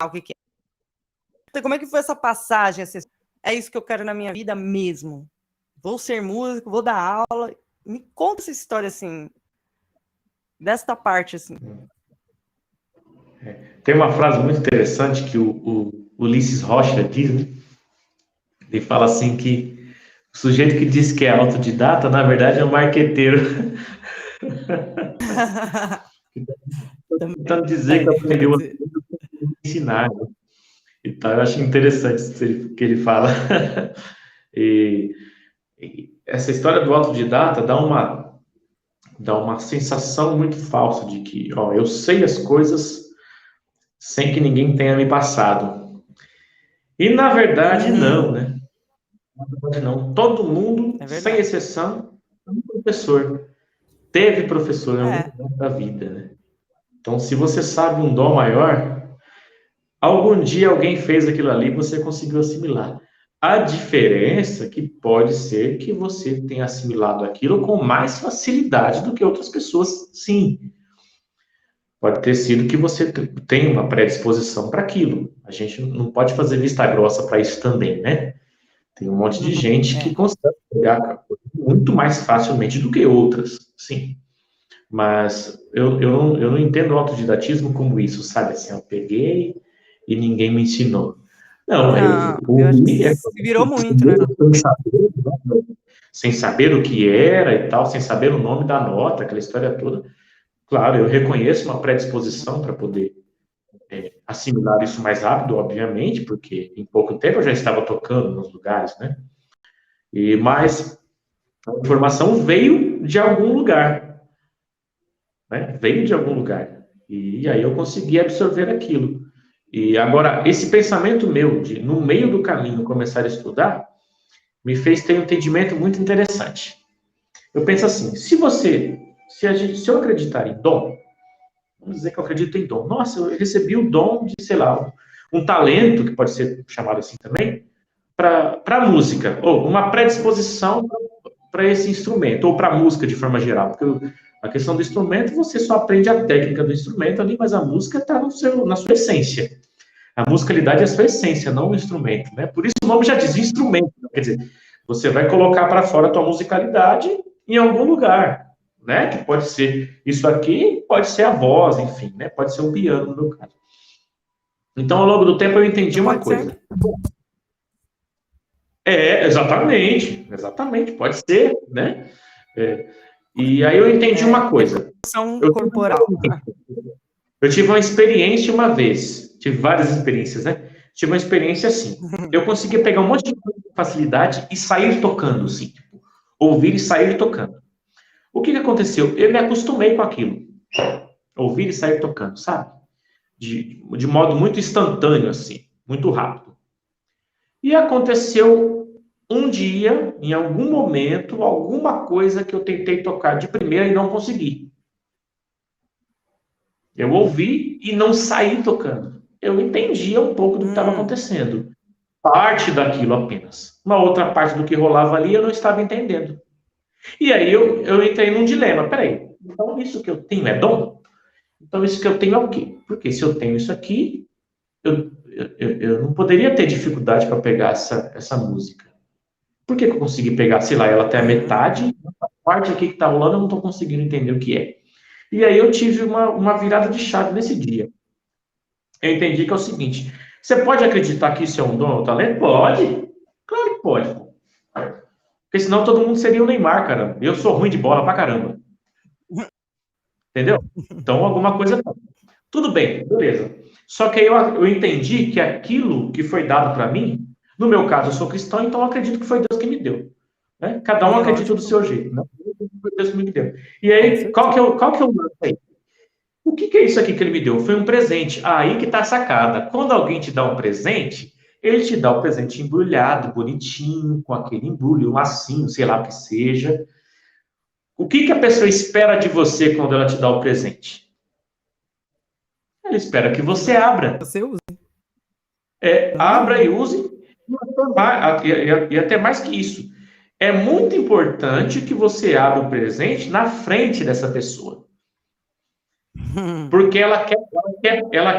o que é. Então, como é que foi essa passagem? É isso que eu quero na minha vida mesmo. Vou ser músico, vou dar aula. Me conta essa história, assim, desta parte, assim. Tem uma frase muito interessante que o Ulisses Rocha diz, né? Ele fala assim que o sujeito que diz que é autodidata, na verdade, é um marqueteiro. Tentando dizer que aprendeu a ensinar. Então, eu acho interessante o que ele fala. E essa história do autodidata dá uma sensação muito falsa de que, ó, eu sei as coisas sem que ninguém tenha me passado. E, na verdade, não, né? Na verdade, não. Todo mundo, sem exceção, é um professor. Teve professor em algum momento da vida, né? Então, se você sabe um dom maior, algum dia alguém fez aquilo ali e você conseguiu assimilar. A diferença é que pode ser que você tenha assimilado aquilo com mais facilidade do que outras pessoas, sim. Pode ter sido que você tenha uma predisposição para aquilo. A gente não pode fazer vista grossa para isso também, né? Tem um monte de gente que consegue pegar muito mais facilmente do que outras, sim. Mas eu não entendo o autodidatismo como isso, sabe? Assim, eu peguei e ninguém me ensinou. Não, eu acho que virou muito, né? Sem saber o que era e tal, sem saber o nome da nota, aquela história toda. Claro, eu reconheço uma predisposição para poder assimilar isso mais rápido, obviamente, porque em pouco tempo eu já estava tocando nos lugares, né? Mas a informação veio de algum lugar, né? Veio de algum lugar. E aí eu consegui absorver aquilo. E agora, esse pensamento meu de, no meio do caminho, começar a estudar, me fez ter um entendimento muito interessante. Eu penso assim, se eu acreditar em dom, vamos dizer que eu acredito em dom. Nossa, eu recebi o dom de, sei lá, um talento, que pode ser chamado assim também, para a música, ou uma predisposição para esse instrumento, ou para a música de forma geral. Porque a questão do instrumento, você só aprende a técnica do instrumento ali, mas a música está na sua essência. A musicalidade é a sua essência, não o instrumento, né? Por isso o nome já diz instrumento. Quer dizer, você vai colocar para fora a tua musicalidade em algum lugar, né? Que pode ser isso aqui, pode ser a voz, enfim, né? Pode ser o piano, no meu caso. Então, ao longo do tempo, eu entendi uma coisa. Exatamente, pode ser, né? E aí eu entendi uma coisa. Corporal. Eu tive uma experiência uma vez, tive várias experiências, né? Tive uma experiência assim. Eu conseguia pegar um monte de coisa com facilidade e sair tocando, assim. Tipo, ouvir e sair tocando. O que aconteceu? Eu me acostumei com aquilo. Ouvir e sair tocando, sabe? De modo muito instantâneo, assim. Muito rápido. E aconteceu um dia, em algum momento, alguma coisa que eu tentei tocar de primeira e não consegui. Eu ouvi e não saí tocando. Eu entendia um pouco do que estava acontecendo. Parte daquilo apenas. Uma outra parte do que rolava ali eu não estava entendendo. E aí eu entrei num dilema. Peraí, então isso que eu tenho é dom? Então isso que eu tenho é o quê? Porque se eu tenho isso aqui, eu não poderia ter dificuldade para pegar essa música. Por que eu consegui pegar, sei lá, ela até a metade, a parte aqui que está rolando eu não estou conseguindo entender o que é. E aí eu tive uma virada de chave nesse dia. Eu entendi que é o seguinte: você pode acreditar que isso é um dom ou um talento? Pode. Claro que pode. Porque senão todo mundo seria o Neymar, cara. Eu sou ruim de bola pra caramba. Entendeu? Então alguma coisa. Tudo bem, beleza. Só que aí eu entendi que aquilo que foi dado para mim, no meu caso eu sou cristão, então eu acredito que foi Deus que me deu. Né? Cada um acredita do seu jeito. Né? Foi Deus que me deu. E aí, qual que é o lance aí? O que é isso aqui que ele me deu? Foi um presente. Aí que tá a sacada. Quando alguém te dá um presente, ele te dá o presente embrulhado, bonitinho, com aquele embrulho, um lacinho, sei lá o que seja. O que a pessoa espera de você quando ela te dá o presente? Ela espera que você abra. Você usa. Abra e use. E até mais que isso. É muito importante que você abra o presente na frente dessa pessoa. Porque ela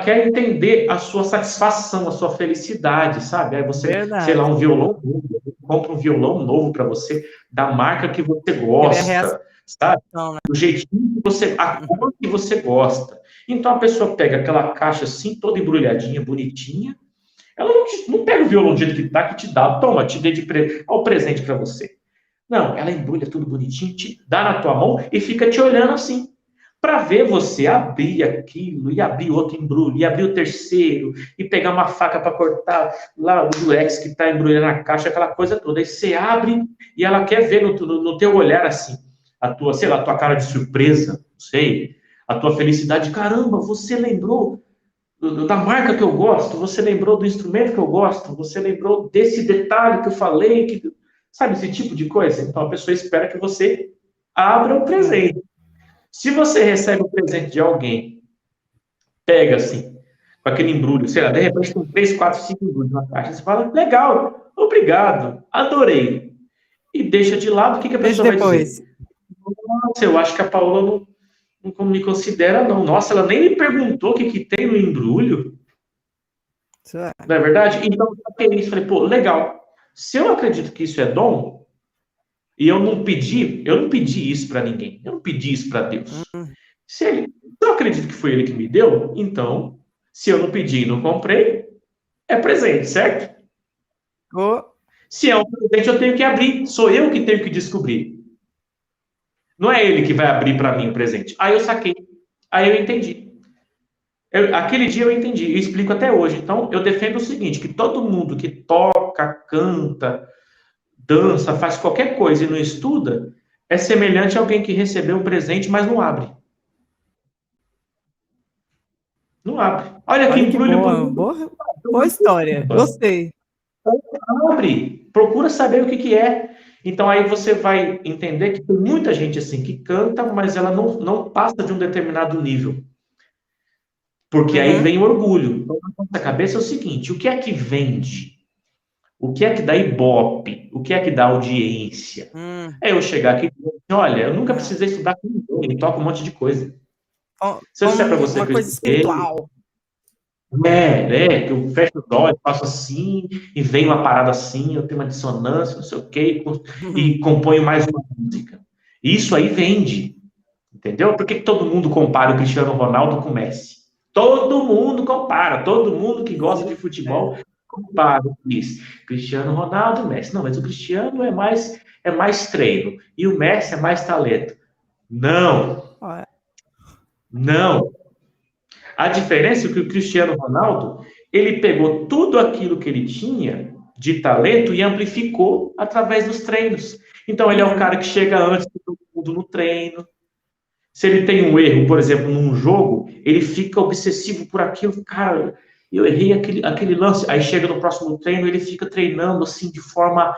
quer entender a sua satisfação, a sua felicidade, sabe? Aí você, sei lá, um violão novo, compra um violão novo para você, da marca que você gosta, sabe? Do jeitinho que você, a cor que você gosta. Então a pessoa pega aquela caixa assim, toda embrulhadinha, bonitinha, ela não pega o violão do jeito que tá, que te dá, toma, te dê o presente para você. Não, ela embrulha tudo bonitinho, te dá na tua mão e fica te olhando assim, para ver você abrir aquilo, e abrir outro embrulho, e abrir o terceiro, e pegar uma faca para cortar lá o durex que está embrulhando na caixa, aquela coisa toda. Aí você abre e ela quer ver no teu olhar assim, a tua, sei lá, a tua cara de surpresa, não sei, a tua felicidade. Caramba, você lembrou da marca que eu gosto, você lembrou do instrumento que eu gosto, você lembrou desse detalhe que eu falei, sabe, esse tipo de coisa. Então a pessoa espera que você abra o presente. Se você recebe um presente de alguém, pega assim, com aquele embrulho, sei lá, de repente tem 3, 4, 5 embrulhos na caixa, você fala, legal, obrigado, adorei. E deixa de lado, o que a pessoa vai dizer? Nossa, eu acho que a Paola não me considera, não. Nossa, ela nem me perguntou o que tem no embrulho. Não é verdade? Então, eu isso, falei, pô, legal. Se eu acredito que isso é dom, e eu não pedi isso para ninguém. Eu não pedi isso para Deus. Se eu acredito que foi ele que me deu, então, se eu não pedi e não comprei, é presente, certo? Se é um presente, eu tenho que abrir. Sou eu que tenho que descobrir. Não é ele que vai abrir para mim o presente. Aí eu saquei. Aí eu entendi. Aquele dia eu entendi. E explico até hoje. Então, eu defendo o seguinte, que todo mundo que toca, canta, dança, faz qualquer coisa e não estuda, é semelhante a alguém que recebeu um presente, mas não abre. Não abre. Olha que embrulho. Boa história. Gostei. Abre. Procura saber o que é. Então aí você vai entender que tem muita gente assim que canta, mas ela não passa de um determinado nível. Porque aí vem o orgulho. Então, na nossa cabeça é o seguinte, o que é que vende? O que é que dá ibope? O que é que dá audiência? É eu chegar aqui e dizer, olha, eu nunca precisei estudar com ninguém, ele toca um monte de coisa. Se eu disser para você uma coisa espiritual. Que eu fecho os olhos, faço assim, e vem uma parada assim, eu tenho uma dissonância, não sei o quê, e componho mais uma música. Isso aí vende, entendeu? Por que todo mundo compara o Cristiano Ronaldo com o Messi? Todo mundo compara, todo mundo que gosta de futebol compara isso. Cristiano Ronaldo e Messi. Não, mas o Cristiano é mais treino, e o Messi é mais talento. Não, Ó, não. A diferença é que o Cristiano Ronaldo, ele pegou tudo aquilo que ele tinha de talento e amplificou através dos treinos. Então, ele é o cara que chega antes de todo mundo no treino. Se ele tem um erro, por exemplo, num jogo, ele fica obsessivo por aquilo. Cara, eu errei aquele lance. Aí chega no próximo treino, ele fica treinando assim de forma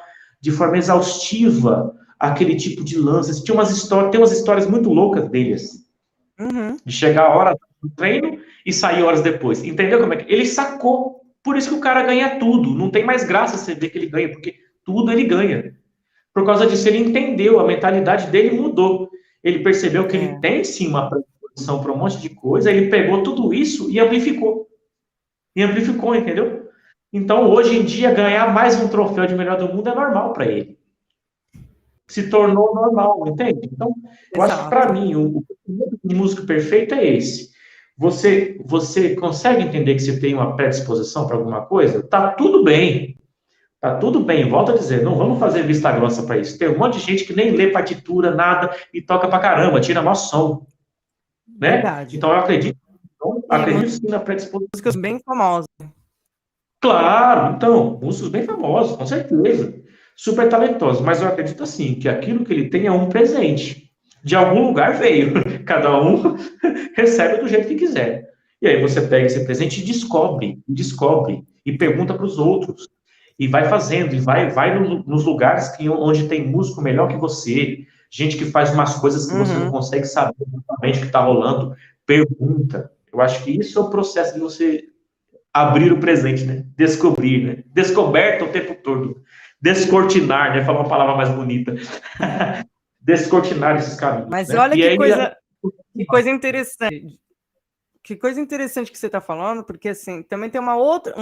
exaustiva aquele tipo de lance. Tem umas histórias muito loucas dele, assim, uhum. de chegar a hora do treino e sair horas depois. Entendeu como é que? Ele sacou. Por isso que o cara ganha tudo. Não tem mais graça você ver que ele ganha, porque tudo ele ganha. Por causa disso, ele entendeu, a mentalidade dele mudou. Ele percebeu que ele É, tem sim uma predisposição para um monte de coisa, ele pegou tudo isso e amplificou. E amplificou, entendeu? Então, hoje em dia, ganhar mais um troféu de melhor do mundo é normal para ele. Se tornou normal, entende? Então, eu acho que para exato. mim, o de músico perfeito é esse. Você consegue entender que você tem uma predisposição para alguma coisa? Tá tudo bem. Tá tudo bem, volto a dizer, não vamos fazer vista grossa para isso. Tem um monte de gente que nem lê partitura, nada, e toca pra caramba, tira mó som, né? Verdade. Então eu acredito, E sim na predisposição. músicas bem famosas. Claro, então, músicos bem famosos, com certeza. Super talentosos, mas eu acredito assim, que aquilo que ele tem é um presente. De algum lugar veio. Cada um recebe do jeito que quiser. E aí você pega esse presente e descobre, e pergunta para os outros. E vai fazendo, e vai nos lugares onde tem músico melhor que você, gente que faz umas coisas que você não Uhum. consegue saber exatamente o que está rolando. Pergunta. Eu acho que isso é o processo de você abrir o presente, né? Descobrir, né? Descoberta o tempo todo. Descortinar, né? Falar uma palavra mais bonita. Descortinar esses caminhos, Mas né? olha E aí, que coisa interessante. Que coisa interessante que você está falando, porque assim, também tem uma outra.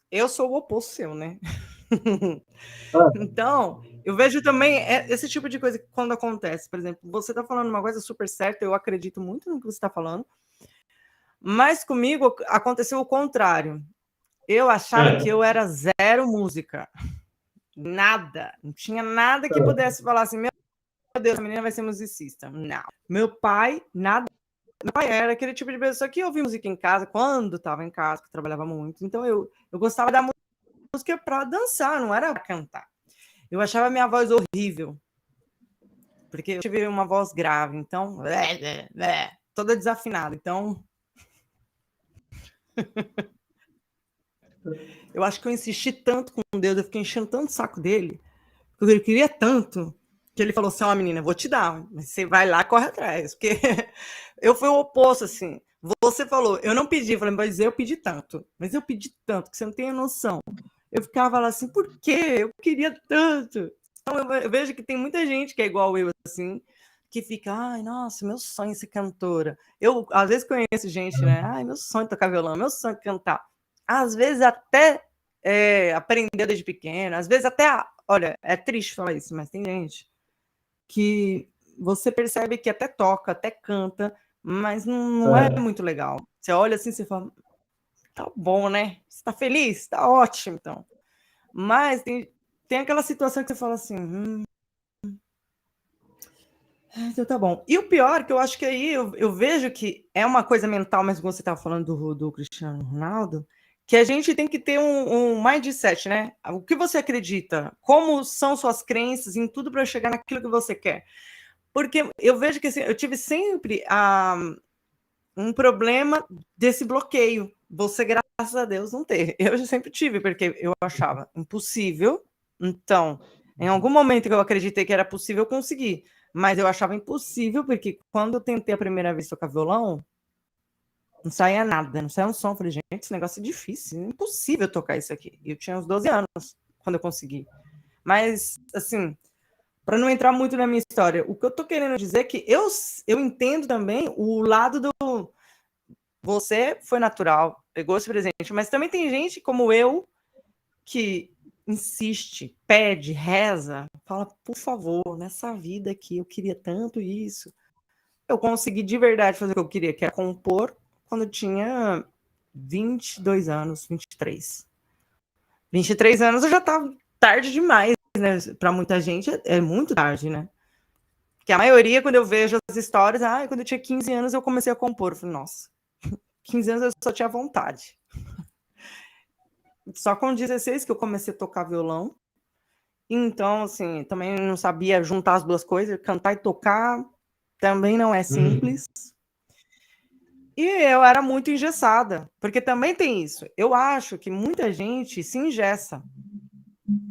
Eu sou o oposto seu, né? Então, eu vejo também esse tipo de coisa que quando acontece, por exemplo, você está falando uma coisa super certa, eu acredito muito no que você está falando, mas comigo aconteceu o contrário. Eu achava que eu era zero música. Nada. Não tinha nada que pudesse falar assim, meu Deus, a menina vai ser musicista. Não. Meu pai, nada. Meu pai era aquele tipo de pessoa que ouvia música em casa, quando estava em casa, que trabalhava muito. Então eu gostava da música para dançar, não era para cantar. Eu achava minha voz horrível, porque eu tive uma voz grave, então, toda desafinada. Então, eu acho que eu insisti tanto com Deus, eu fiquei enchendo tanto o saco dele, porque ele queria tanto, que ele falou assim: ó, menina, vou te dar, mas você vai lá e corre atrás. Porque eu fui o oposto, assim. Você falou, eu não pedi, eu falei, mas eu pedi tanto. Mas eu pedi tanto, que você não tem noção. Eu ficava lá assim, por quê? Eu queria tanto. Então eu vejo que tem muita gente que é igual eu, assim, que fica, ai, nossa, meu sonho é ser cantora. Eu, às vezes, conheço gente, né? Ai, meu sonho é tocar violão, meu sonho é cantar. Às vezes até aprender desde pequeno, às vezes até, olha, é triste falar isso, mas tem gente que você percebe que até toca, até canta, mas não é muito legal. Você olha assim, você fala, tá bom, né? Você tá feliz? Tá ótimo, então. Mas tem aquela situação que você fala assim, então tá bom. E o pior, que eu acho que aí eu vejo que é uma coisa mental, mas como você estava falando do Cristiano Ronaldo, que a gente tem que ter um mindset, né? O que você acredita? Como são suas crenças em tudo para chegar naquilo que você quer? Porque eu vejo que assim, eu tive sempre um problema desse bloqueio. Você, graças a Deus, não ter. Eu já sempre tive, porque eu achava impossível. Então, em algum momento que eu acreditei que era possível, eu consegui. Mas eu achava impossível, porque quando eu tentei a primeira vez tocar violão, não saía nada, não saía um som. Eu falei, gente, esse negócio é difícil, é impossível tocar isso aqui. E eu tinha uns 12 anos quando eu consegui. Mas, assim, para não entrar muito na minha história, o que eu tô querendo dizer é que eu entendo também o lado do você foi natural, pegou esse presente, mas também tem gente como eu que insiste, pede, reza, fala, por favor, nessa vida aqui eu queria tanto isso. Eu consegui de verdade fazer o que eu queria, que era compor, quando eu tinha 22 anos, 23. 23 anos eu já estava tarde demais, né? Para muita gente é muito tarde, né? Porque a maioria, quando eu vejo as histórias, quando eu tinha 15 anos eu comecei a compor. Eu falei, nossa, 15 anos eu só tinha vontade. Só com 16 que eu comecei a tocar violão. Então, assim, também não sabia juntar as duas coisas. Cantar e tocar também não é simples. E eu era muito engessada, porque também tem isso. Eu acho que muita gente se engessa.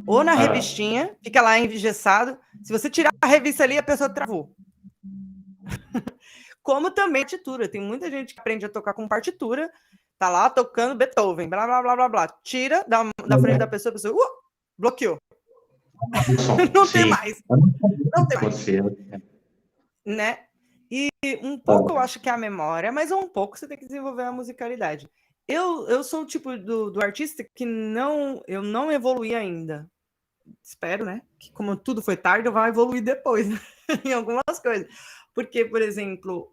Ou na revistinha, fica lá engessado. Se você tirar a revista ali, a pessoa travou. Como também partitura. Tem muita gente que aprende a tocar com partitura, tá lá tocando Beethoven, blá, blá, blá, blá, blá. Tira da frente da pessoa, a pessoa bloqueou. Não tem mais. Não tem mais. Né? E um pouco eu acho que é a memória, mas um pouco você tem que desenvolver a musicalidade. Eu sou o tipo do artista que eu não evoluí ainda. Espero, né? Que como tudo foi tarde, eu vou evoluir depois, né? Em algumas coisas. Porque, por exemplo,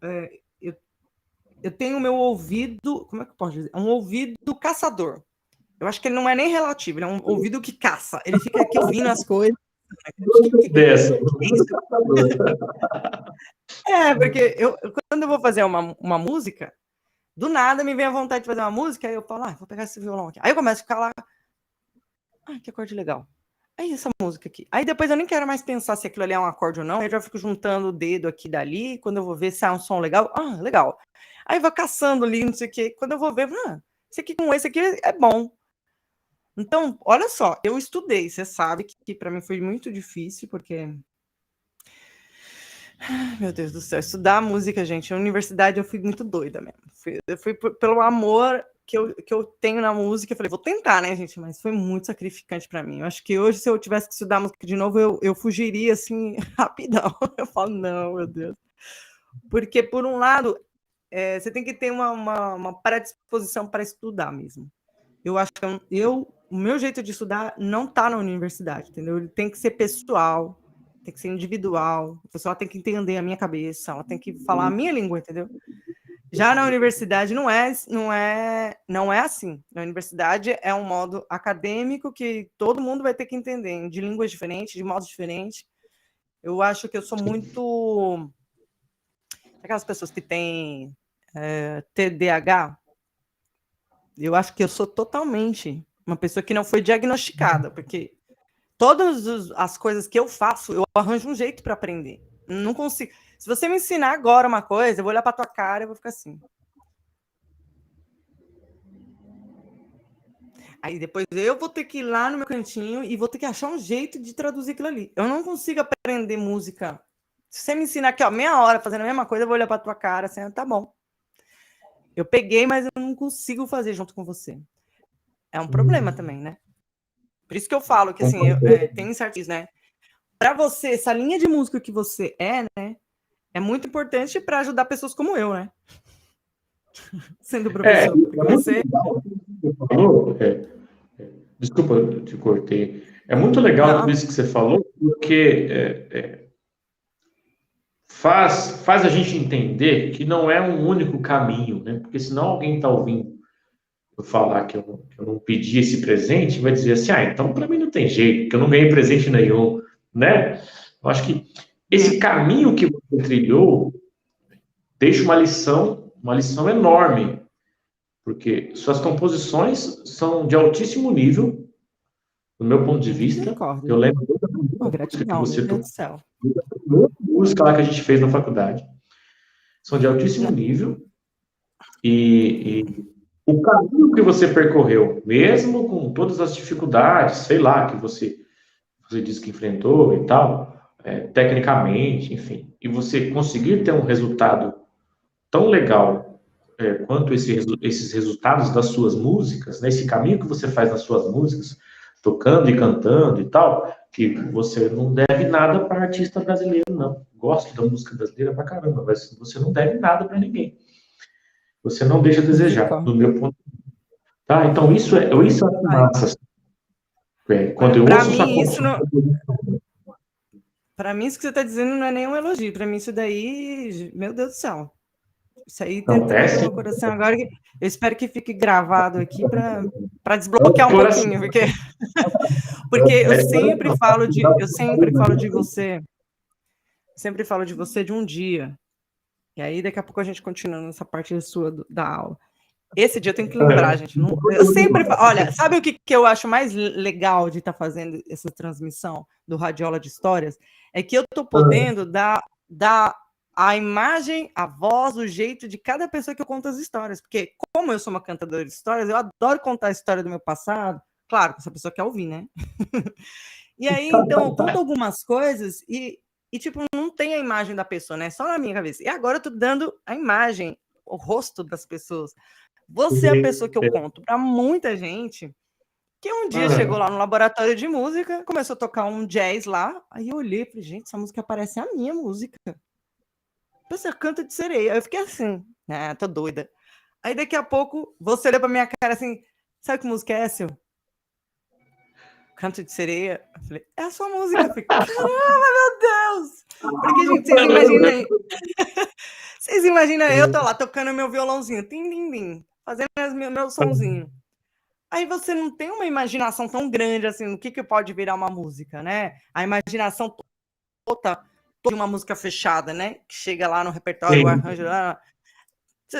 eu tenho o meu ouvido, como é que eu posso dizer? Um ouvido caçador. Eu acho que ele não é nem relativo, ele é um ouvido que caça. Ele fica aqui ouvindo as coisas. Porque quando eu vou fazer uma música, do nada me vem a vontade de fazer uma música, aí eu falo, vou pegar esse violão aqui. Aí eu começo a ficar lá, que acorde legal. Aí essa música aqui. Aí depois eu nem quero mais pensar se aquilo ali é um acorde ou não, aí eu já fico juntando o dedo aqui e dali, quando eu vou ver se é um som legal, legal. Aí vou caçando ali, não sei o quê, quando eu vou ver, esse aqui com esse aqui é bom. Então, olha só, eu estudei, você sabe que para mim foi muito difícil, porque... Meu Deus do céu, estudar música, gente, na universidade eu fui muito doida mesmo. Eu fui pelo amor que eu tenho na música, eu falei, vou tentar, né, gente, mas foi muito sacrificante para mim. Eu acho que hoje, se eu tivesse que estudar música de novo, eu fugiria, assim, rapidão. Eu falo, não, meu Deus. Porque, por um lado, você tem que ter uma predisposição para estudar mesmo. Eu acho que o meu jeito de estudar não está na universidade, entendeu? Ele tem que ser pessoal, tem que ser individual, a pessoa tem que entender a minha cabeça, ela tem que falar a minha língua, entendeu? Já na universidade não é assim. Na universidade é um modo acadêmico que todo mundo vai ter que entender, de línguas diferentes, de modos diferentes. Eu acho que eu sou muito... Aquelas pessoas que têm TDAH, eu acho que eu sou totalmente uma pessoa que não foi diagnosticada, porque todas as coisas que eu faço, eu arranjo um jeito para aprender. Não consigo. Se você me ensinar agora uma coisa, eu vou olhar para tua cara e vou ficar assim. Aí depois eu vou ter que ir lá no meu cantinho e vou ter que achar um jeito de traduzir aquilo ali. Eu não consigo aprender música. Se você me ensinar aqui, meia hora fazendo a mesma coisa, eu vou olhar para tua cara assim, tá bom. Eu peguei, mas eu não consigo fazer junto com você. É um problema também, né? Por isso que eu falo que, assim, tem certos, né? Para você, essa linha de música que você né? É muito importante para ajudar pessoas como eu, né? Sendo professor. Você falou, desculpa, eu te cortei. É muito legal tudo isso que você falou, porque faz a gente entender que não é um único caminho, né? Porque senão alguém está ouvindo eu falar que eu não pedi esse presente, vai dizer assim, então para mim não tem jeito, porque eu não ganhei presente nenhum, né? Eu acho que esse caminho que você trilhou deixa uma lição enorme, porque suas composições são de altíssimo nível, do meu ponto de vista. Eu lembro da música que você tocou, música lá que a gente fez na faculdade, são de altíssimo nível, e o caminho que você percorreu, mesmo com todas as dificuldades, sei lá, que você disse que enfrentou e tal, tecnicamente, enfim, e você conseguir ter um resultado tão legal quanto esses resultados das suas músicas, né, esse caminho que você faz nas suas músicas, tocando e cantando e tal, que você não deve nada para artista brasileiro, não. Gosto da música brasileira pra caramba, mas você não deve nada para ninguém. Você não deixa a desejar, do meu ponto de vista. Tá? Então, isso é massa. Quando eu ouço sua composição... Para mim, isso que você está dizendo não é nenhum elogio. Para mim, isso daí, meu Deus do céu. Isso aí tocou no meu coração agora. Eu espero que fique gravado aqui para desbloquear um pouquinho, porque eu sempre falo de você. sempre falo de você de um dia. E aí, daqui a pouco a gente continua nessa parte sua da aula. Esse dia eu tenho que lembrar, gente. Não, eu sempre falo, olha, sabe o que eu acho mais legal de estar fazendo essa transmissão do Radiola de Histórias? É que eu estou podendo dar a imagem, a voz, o jeito de cada pessoa que eu conto as histórias. Porque, como eu sou uma cantadora de histórias, eu adoro contar a história do meu passado. Claro, essa pessoa quer ouvir, né? E aí, então, eu conto algumas coisas e, tipo, não tem a imagem da pessoa, né? Só na minha cabeça. E agora eu tô dando a imagem, o rosto das pessoas. Você é a pessoa que eu conto para muita gente que um dia chegou lá no laboratório de música, começou a tocar um jazz lá, aí eu olhei e falei, gente, essa música parece a minha música. Você canta de sereia. Aí eu fiquei assim, tô doida. Aí daqui a pouco, você olha pra minha cara assim, sabe que música é essa? Canto de Sereia. Eu falei, é a sua música. Eu falei, caramba, meu Deus! Porque, gente, vocês imaginam... Vocês imaginam, eu tô lá tocando meu violãozinho, tim, tim, tim, fazendo meu sonzinho. Aí você não tem uma imaginação tão grande assim, no que pode virar uma música, né? A imaginação toda de uma música fechada, né? Que chega lá no repertório, o arranjo lá.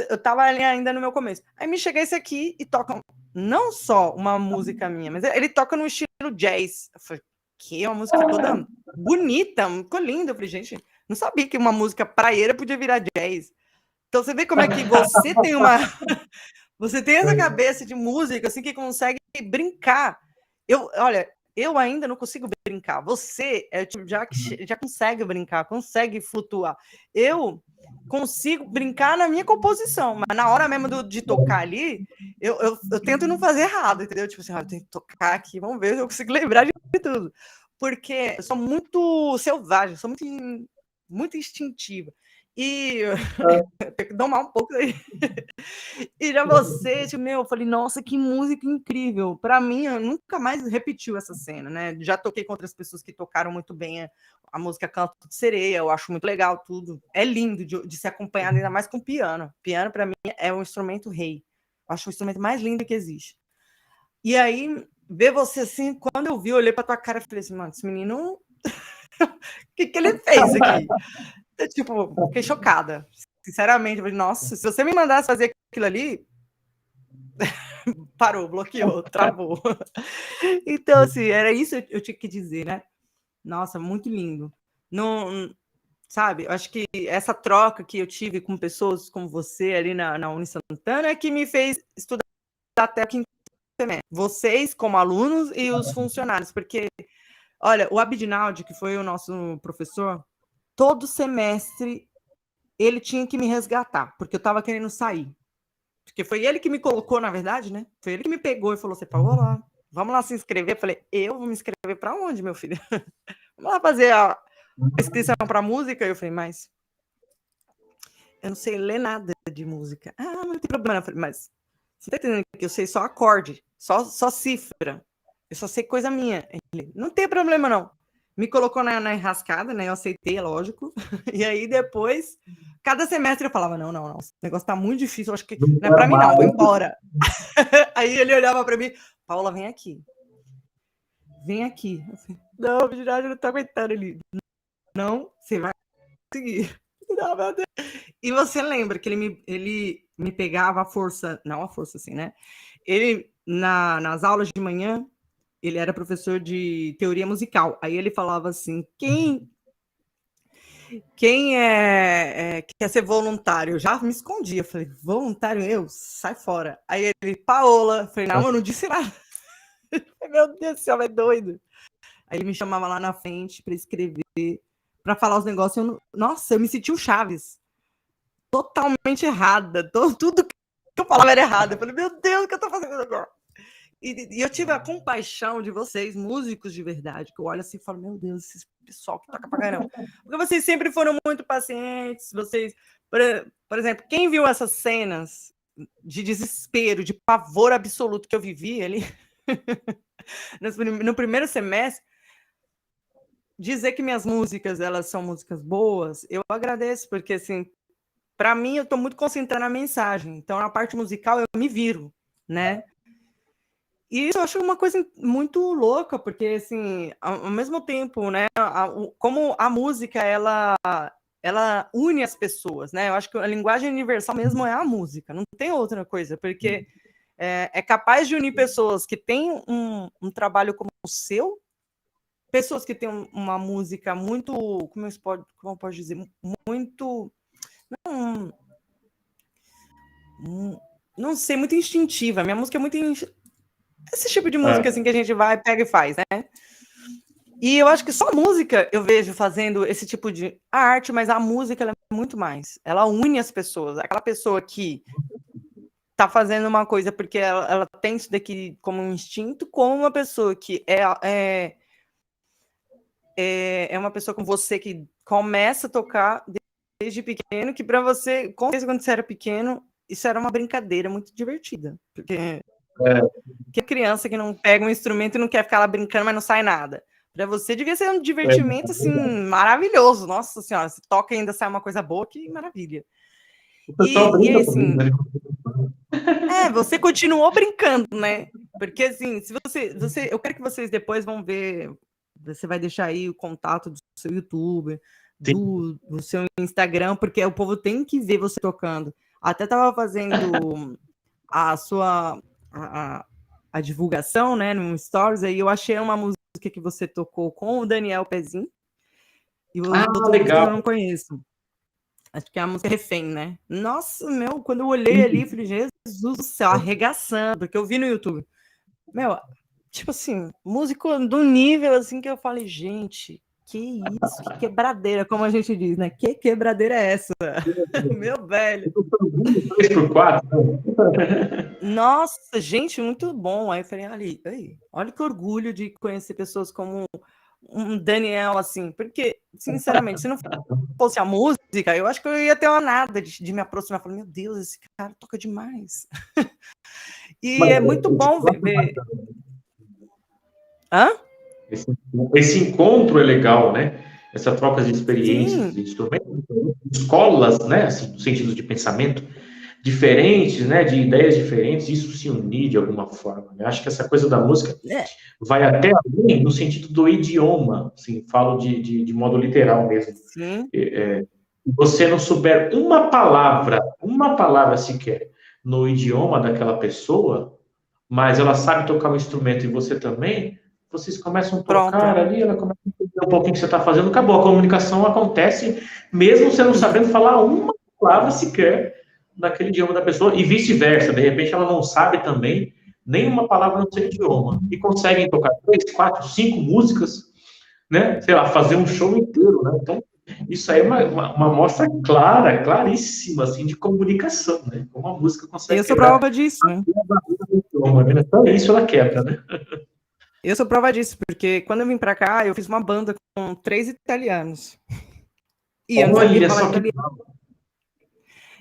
Eu tava ali ainda no meu começo. Aí me chega esse aqui e toca não só uma música minha, mas ele toca no estilo jazz. Eu falei, que é uma música toda bonita, ficou linda. Eu falei, gente, não sabia que uma música praieira podia virar jazz. Então você vê como é que você tem uma... Você tem essa cabeça de música assim que consegue brincar. Olha, eu ainda não consigo brincar. Você já consegue brincar, consegue flutuar. Eu consigo brincar na minha composição, mas na hora mesmo de tocar ali, eu tento não fazer errado, entendeu? Tipo assim, eu tenho que tocar aqui, vamos ver se eu consigo lembrar de tudo. Porque eu sou muito selvagem, sou muito instintiva. E eu tenho que domar um pouco aí. E já você, tipo, eu falei, nossa, que música incrível. Para mim, eu nunca mais repetiu essa cena, né? Já toquei com outras pessoas que tocaram muito bem a música Canto de Sereia, eu acho muito legal tudo. É lindo de ser acompanhado, ainda mais com piano. Piano, para mim, é um instrumento rei. Eu acho o instrumento mais lindo que existe. E aí, ver você assim, quando eu vi, eu olhei pra tua cara e falei assim, mano, esse menino... O que ele fez aqui? Eu, tipo, fiquei chocada. Sinceramente, eu falei, nossa, se você me mandasse fazer aquilo ali, parou, bloqueou, travou. Então, assim, era isso que eu tinha que dizer, né? Nossa, muito lindo. Não, sabe, eu acho que essa troca que eu tive com pessoas como você ali na Uni Santana é que me fez estudar até o quinto semestre. Vocês, como alunos, e os funcionários, porque, olha, o Abidinaldi, que foi o nosso professor, todo semestre ele tinha que me resgatar, porque eu estava querendo sair. Porque foi ele que me colocou, na verdade, né? Foi ele que me pegou e falou assim, Paola, vamos lá se inscrever. Eu falei, eu vou me inscrever para onde, meu filho? Vamos lá fazer a inscrição para música? Eu falei, mas eu não sei ler nada de música. Ah, não tem problema. Eu falei, mas você tá entendendo que eu sei só acorde, só cifra. Eu só sei coisa minha. Ele, não tem problema, não. Me colocou na enrascada, né? Eu aceitei, é lógico. E aí, depois, cada semestre eu falava, não, esse negócio tá muito difícil, eu acho que não é pra mim, não, vou embora. Aí ele olhava pra mim, Paula, vem aqui. Vem aqui. Eu falei, não, eu não tô aguentando ele. Não, você vai conseguir. Não, meu Deus. E você lembra que ele me pegava a força, não a força assim, né? Ele, nas aulas de manhã, ele era professor de teoria musical. Aí ele falava assim, quem quer ser voluntário? Eu já me escondia. Eu falei, voluntário eu? Sai fora. Aí ele, Paola. Eu falei, não, eu não disse nada. Meu Deus, esse homem é doido. Aí ele me chamava lá na frente para escrever, para falar os negócios. Nossa, eu me senti o Chaves. Totalmente errada. Tudo que eu falava era errado. Eu falei, meu Deus, o que eu tô fazendo agora? E eu tive a compaixão de vocês, músicos de verdade, que eu olho assim e falo, meu Deus, esse pessoal que toca pra caramba. Porque vocês sempre foram muito pacientes, vocês... Por exemplo, quem viu essas cenas de desespero, de pavor absoluto que eu vivi ali no primeiro semestre, dizer que minhas músicas, elas são músicas boas, eu agradeço, porque, assim, para mim, eu tô muito concentrada na mensagem. Então, na parte musical, eu me viro, né? E isso eu acho uma coisa muito louca, porque, assim, ao mesmo tempo, né, como a música, ela une as pessoas, né? Eu acho que a linguagem universal mesmo é a música, não tem outra coisa, porque é capaz de unir pessoas que têm um trabalho como o seu, pessoas que têm uma música muito, como eu posso dizer, muito, não sei, muito instintiva. Minha música é muito esse tipo de música assim que a gente vai, pega e faz, né? E eu acho que só a música eu vejo fazendo esse tipo de arte, mas a música ela é muito mais. Ela une as pessoas. Aquela pessoa que tá fazendo uma coisa porque ela tem isso daqui como um instinto, com uma pessoa que é uma pessoa com você que começa a tocar desde pequeno, que para você, com certeza, quando você era pequeno, isso era uma brincadeira muito divertida. Porque que criança que não pega um instrumento e não quer ficar lá brincando, mas não sai nada. Para você devia ser um divertimento assim maravilhoso. Nossa senhora, se toca e ainda sai uma coisa boa, que maravilha. O pessoal brinca assim, comigo, né? você continuou brincando, né? Porque assim, se você, eu quero que vocês depois vão ver, você vai deixar aí o contato do seu YouTube, do seu Instagram, porque o povo tem que ver você tocando. Até tava fazendo a sua a divulgação, né, no Stories, aí eu achei uma música que você tocou com o Daniel Pezin, e outra música que eu não conheço. Acho que é a música Refém, né? Nossa, quando eu olhei ali, falei, Jesus do céu, arregaçando, porque eu vi no YouTube. Tipo assim, músico do nível assim que eu falei, gente, que isso, que quebradeira, como a gente diz, né? Que quebradeira é essa? Meu velho. 3x4. Nossa, gente, muito bom. Aí eu falei, olha que orgulho de conhecer pessoas como um Daniel, assim, porque, sinceramente, se não fosse a música, eu acho que eu ia ter uma nada de me aproximar. Eu falei, meu Deus, esse cara toca demais. E é muito bom ver. Hã? Esse encontro é legal, né? Essa troca de experiências, de instrumentos, escolas, né? Assim, no sentido de pensamento diferentes, né? De ideias diferentes, isso se unir de alguma forma. Né? Acho que essa coisa da música vai até além no sentido do idioma, assim, falo de modo literal mesmo. Sim. Você não souber uma palavra sequer no idioma daquela pessoa, mas ela sabe tocar um instrumento e você também, vocês começam a tocar ali, ela começa a entender um pouquinho o que você está fazendo, acabou. A comunicação acontece, mesmo você não sabendo falar uma palavra sequer naquele idioma da pessoa, e vice-versa. De repente, ela não sabe também nenhuma palavra no seu idioma, e conseguem tocar 3, 4, 5 músicas, né? Sei lá, fazer um show inteiro, né? Então, isso aí é uma mostra clara, claríssima, assim, de comunicação, né? Como a música consegue eu sou prova disso, né? Então, isso ela quebra, né? Eu sou prova disso, porque quando eu vim pra cá, eu fiz uma banda com 3 italianos. E eu não sabia falar italiano.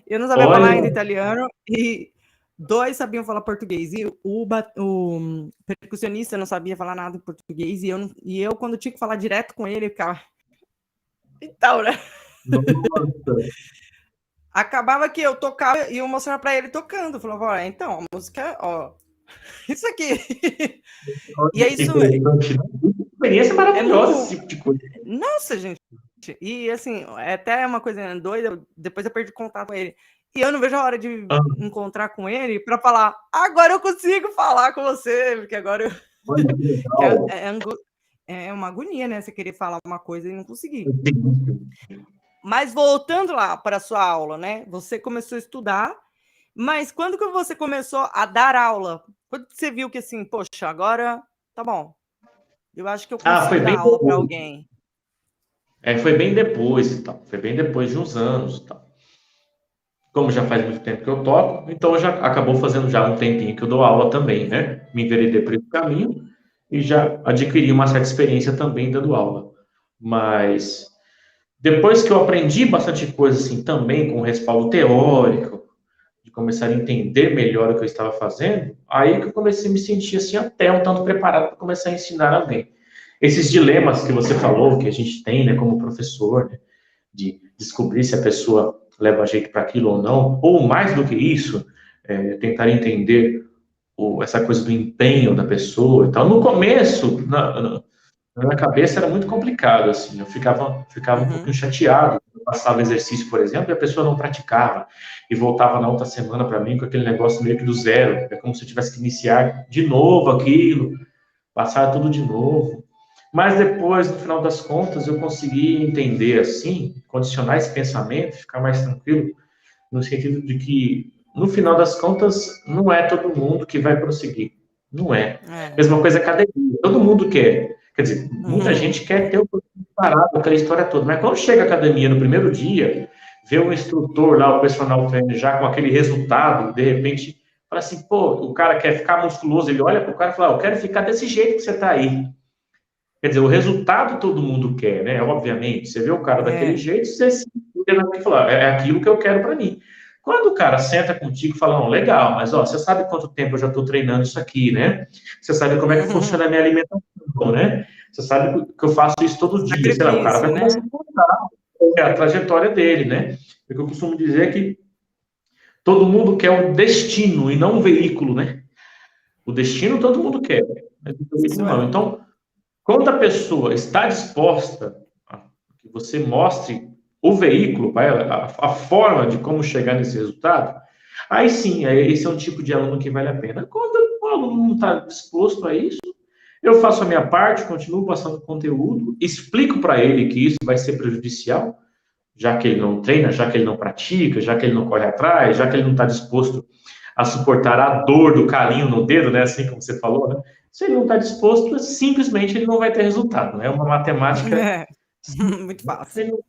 Eu não sabia falar ainda italiano, e 2 sabiam falar português. E o percussionista não sabia falar nada em português, e eu quando tinha que falar direto com ele, eu ficava... Então, né? Acabava que eu tocava e eu mostrava para ele tocando. Eu falava, então, a música, isso aqui. E é isso mesmo. Experiência maravilhosa, esse tipo de coisa. Nossa, gente. E assim, é até uma coisa doida, depois eu perdi contato com ele. E eu não vejo a hora de encontrar com ele para falar, agora eu consigo falar com você, porque agora eu... é uma agonia, né? Você querer falar uma coisa e não conseguir. Mas voltando lá para a sua aula, né? Você começou a estudar, mas quando que você começou a dar aula? Quando você viu que assim, poxa, agora tá bom. Eu acho que eu consigo dar aula para alguém. Foi bem depois e tal. Foi bem depois de uns anos e tal. Como já faz muito tempo que eu toco, então já acabou fazendo já um tempinho que eu dou aula também, né? Me enveredei por esse caminho e já adquiri uma certa experiência também dando aula. Mas depois que eu aprendi bastante coisa assim também com respaldo teórico, de começar a entender melhor o que eu estava fazendo, aí que eu comecei a me sentir assim até um tanto preparado para começar a ensinar alguém. Esses dilemas que você falou, que a gente tem, né, como professor, né, de descobrir se a pessoa leva jeito para aquilo ou não, ou mais do que isso, tentar entender essa coisa do empenho da pessoa. Então, no começo, na minha cabeça era muito complicado, assim, eu ficava um pouquinho chateado. Eu passava exercício, por exemplo, e a pessoa não praticava, e voltava na outra semana para mim com aquele negócio meio que do zero, é como se eu tivesse que iniciar de novo aquilo, passar tudo de novo. Mas depois, no final das contas, eu consegui entender, assim, condicionar esse pensamento, ficar mais tranquilo, no sentido de que, no final das contas, não é todo mundo que vai prosseguir. Não é. Mesma coisa academia. Todo mundo quer. Quer dizer, muita gente quer ter o corpo parado, aquela história toda. Mas quando chega à academia no primeiro dia, vê um instrutor lá, o personal trainer, já com aquele resultado, de repente, fala assim, pô, o cara quer ficar musculoso, ele olha para o cara e fala, eu quero ficar desse jeito que você está aí. Quer dizer, o resultado todo mundo quer, né? Obviamente. Você vê o cara daquele jeito, você se fala, é aquilo que eu quero para mim. Quando o cara senta contigo e fala, não, legal, mas ó, você sabe quanto tempo eu já estou treinando isso aqui, né? Você sabe como é que funciona a minha alimentação, né? Você sabe que eu faço isso todo dia. Sei lá, o cara vai começar a contar a trajetória dele, né? O que eu costumo dizer é que todo mundo quer um destino e não um veículo, né? O destino todo mundo quer, mas o veículo não. Então, quando a pessoa está disposta a que você mostre o veículo para ela, a forma de como chegar nesse resultado, aí sim, esse é um tipo de aluno que vale a pena. Quando o aluno não está disposto a isso, eu faço a minha parte, continuo passando conteúdo, explico para ele que isso vai ser prejudicial, já que ele não treina, já que ele não pratica, já que ele não corre atrás, já que ele não está disposto a suportar a dor do carinho no dedo, né? Assim como você falou, né? Se ele não está disposto, simplesmente ele não vai ter resultado, né? É uma matemática. Muito fácil.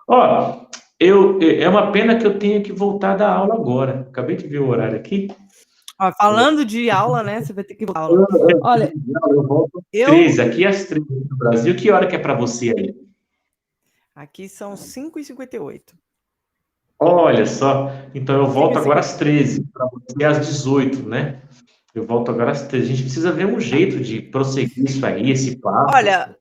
Ó, é uma pena que eu tenha que voltar da aula agora. Acabei de ver o horário aqui. Ó, falando de aula, né? Você vai ter que voltar aula. Olha, eu volto às 13, aqui às 13 no Brasil. Que hora que é para você aí? Aqui são 5h58. Olha só, então eu volto agora às 13, para você às 18, né? Eu volto agora às 13. A gente precisa ver um jeito de prosseguir isso aí, esse papo. Olha,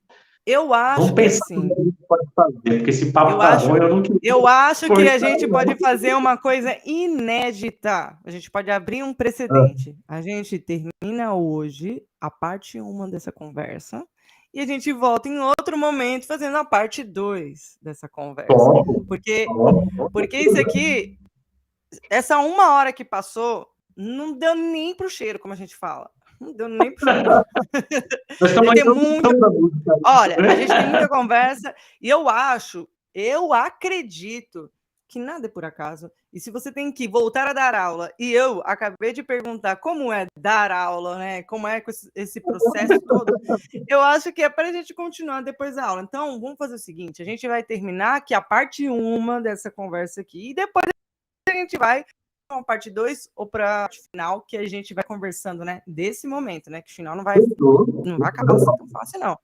eu acho Vamos pensar que assim, como a gente pode fazer, porque esse papo tá bom, eu não queria. Eu acho que a gente pode fazer uma coisa inédita. A gente pode abrir um precedente. A gente termina hoje a parte 1 dessa conversa e a gente volta em outro momento fazendo a parte 2 dessa conversa. Porque isso aqui, essa 1 hora que passou, não deu nem pro cheiro, como a gente fala. Não deu nem pro cheiro. Olha, a gente tem muita conversa e eu acredito que nada é por acaso. E se você tem que voltar a dar aula, e eu acabei de perguntar como é dar aula, né? Como é esse processo todo, eu acho que é para a gente continuar depois da aula. Então, vamos fazer o seguinte: a gente vai terminar aqui a parte 1 dessa conversa aqui, e depois a gente vai para a parte 2 ou para a parte final, que a gente vai conversando, né? Desse momento, né? Que o final não vai acabar assim tão fácil, não.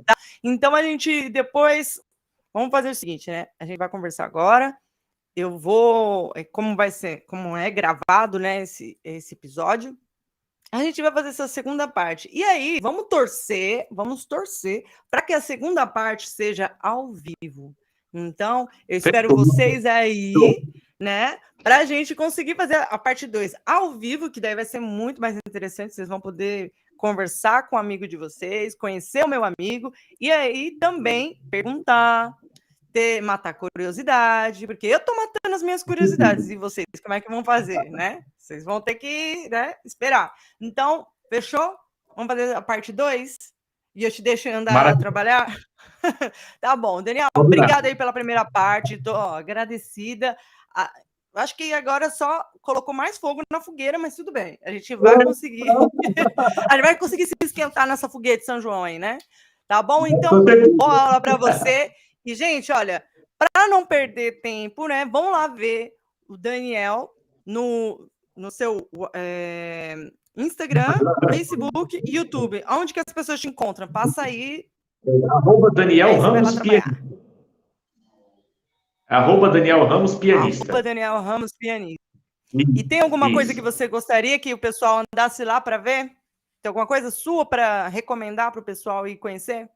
Tá? Então, a gente depois... Vamos fazer o seguinte, né? A gente vai conversar agora. Eu vou... Como vai ser... Como é gravado, né? Esse episódio. A gente vai fazer essa segunda parte. E aí, vamos torcer para que a segunda parte seja ao vivo. Então, eu espero vocês aí, né? Para a gente conseguir fazer a parte 2 ao vivo, que daí vai ser muito mais interessante. Vocês vão poder conversar com o amigo de vocês, conhecer o meu amigo, e aí também perguntar, matar curiosidade, porque eu tô matando as minhas curiosidades, e vocês, como é que vão fazer, né? Vocês vão ter que, né, esperar. Então, fechou? Vamos fazer a parte 2? E eu te deixo andar a trabalhar? Tá bom, Daniel, obrigada aí pela primeira parte, tô agradecida. Acho que agora só colocou mais fogo na fogueira, mas tudo bem. A gente vai conseguir. A gente vai conseguir se esquentar nessa fogueira de São João aí, né? Tá bom? Então, boa aula para você. E, gente, olha, para não perder tempo, né? Vamos lá ver o Daniel no seu Instagram, Facebook e YouTube. Onde que as pessoas te encontram? Passa aí. @Daniel Ramos Pianista. @Daniel Ramos Pianista. @Daniel Ramos Pianista. E tem alguma coisa que você gostaria que o pessoal andasse lá para ver? Tem alguma coisa sua para recomendar para o pessoal ir conhecer?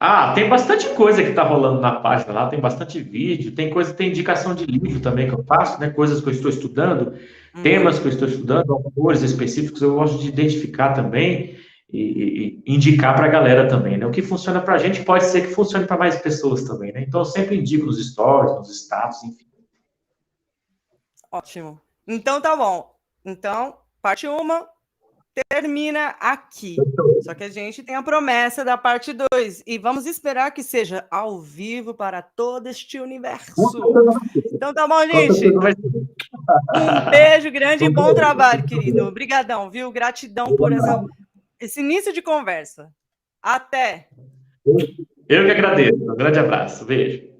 Ah, tem bastante coisa que está rolando na página lá, tem bastante vídeo, tem coisa, tem indicação de livro também que eu faço, né? Coisas que eu estou estudando, temas que eu estou estudando, autores específicos, eu gosto de identificar também e indicar para a galera também, né? O que funciona para a gente pode ser que funcione para mais pessoas também, né? Então eu sempre indico nos stories, nos status, enfim. Ótimo. Então tá bom. Então, parte 1 termina aqui. Só que a gente tem a promessa da parte 2 e vamos esperar que seja ao vivo para todo este universo. Então tá bom, gente. Um beijo grande e bom trabalho, querido. Obrigadão, viu? Gratidão por esse início de conversa. Até! Eu que agradeço. Um grande abraço. Beijo.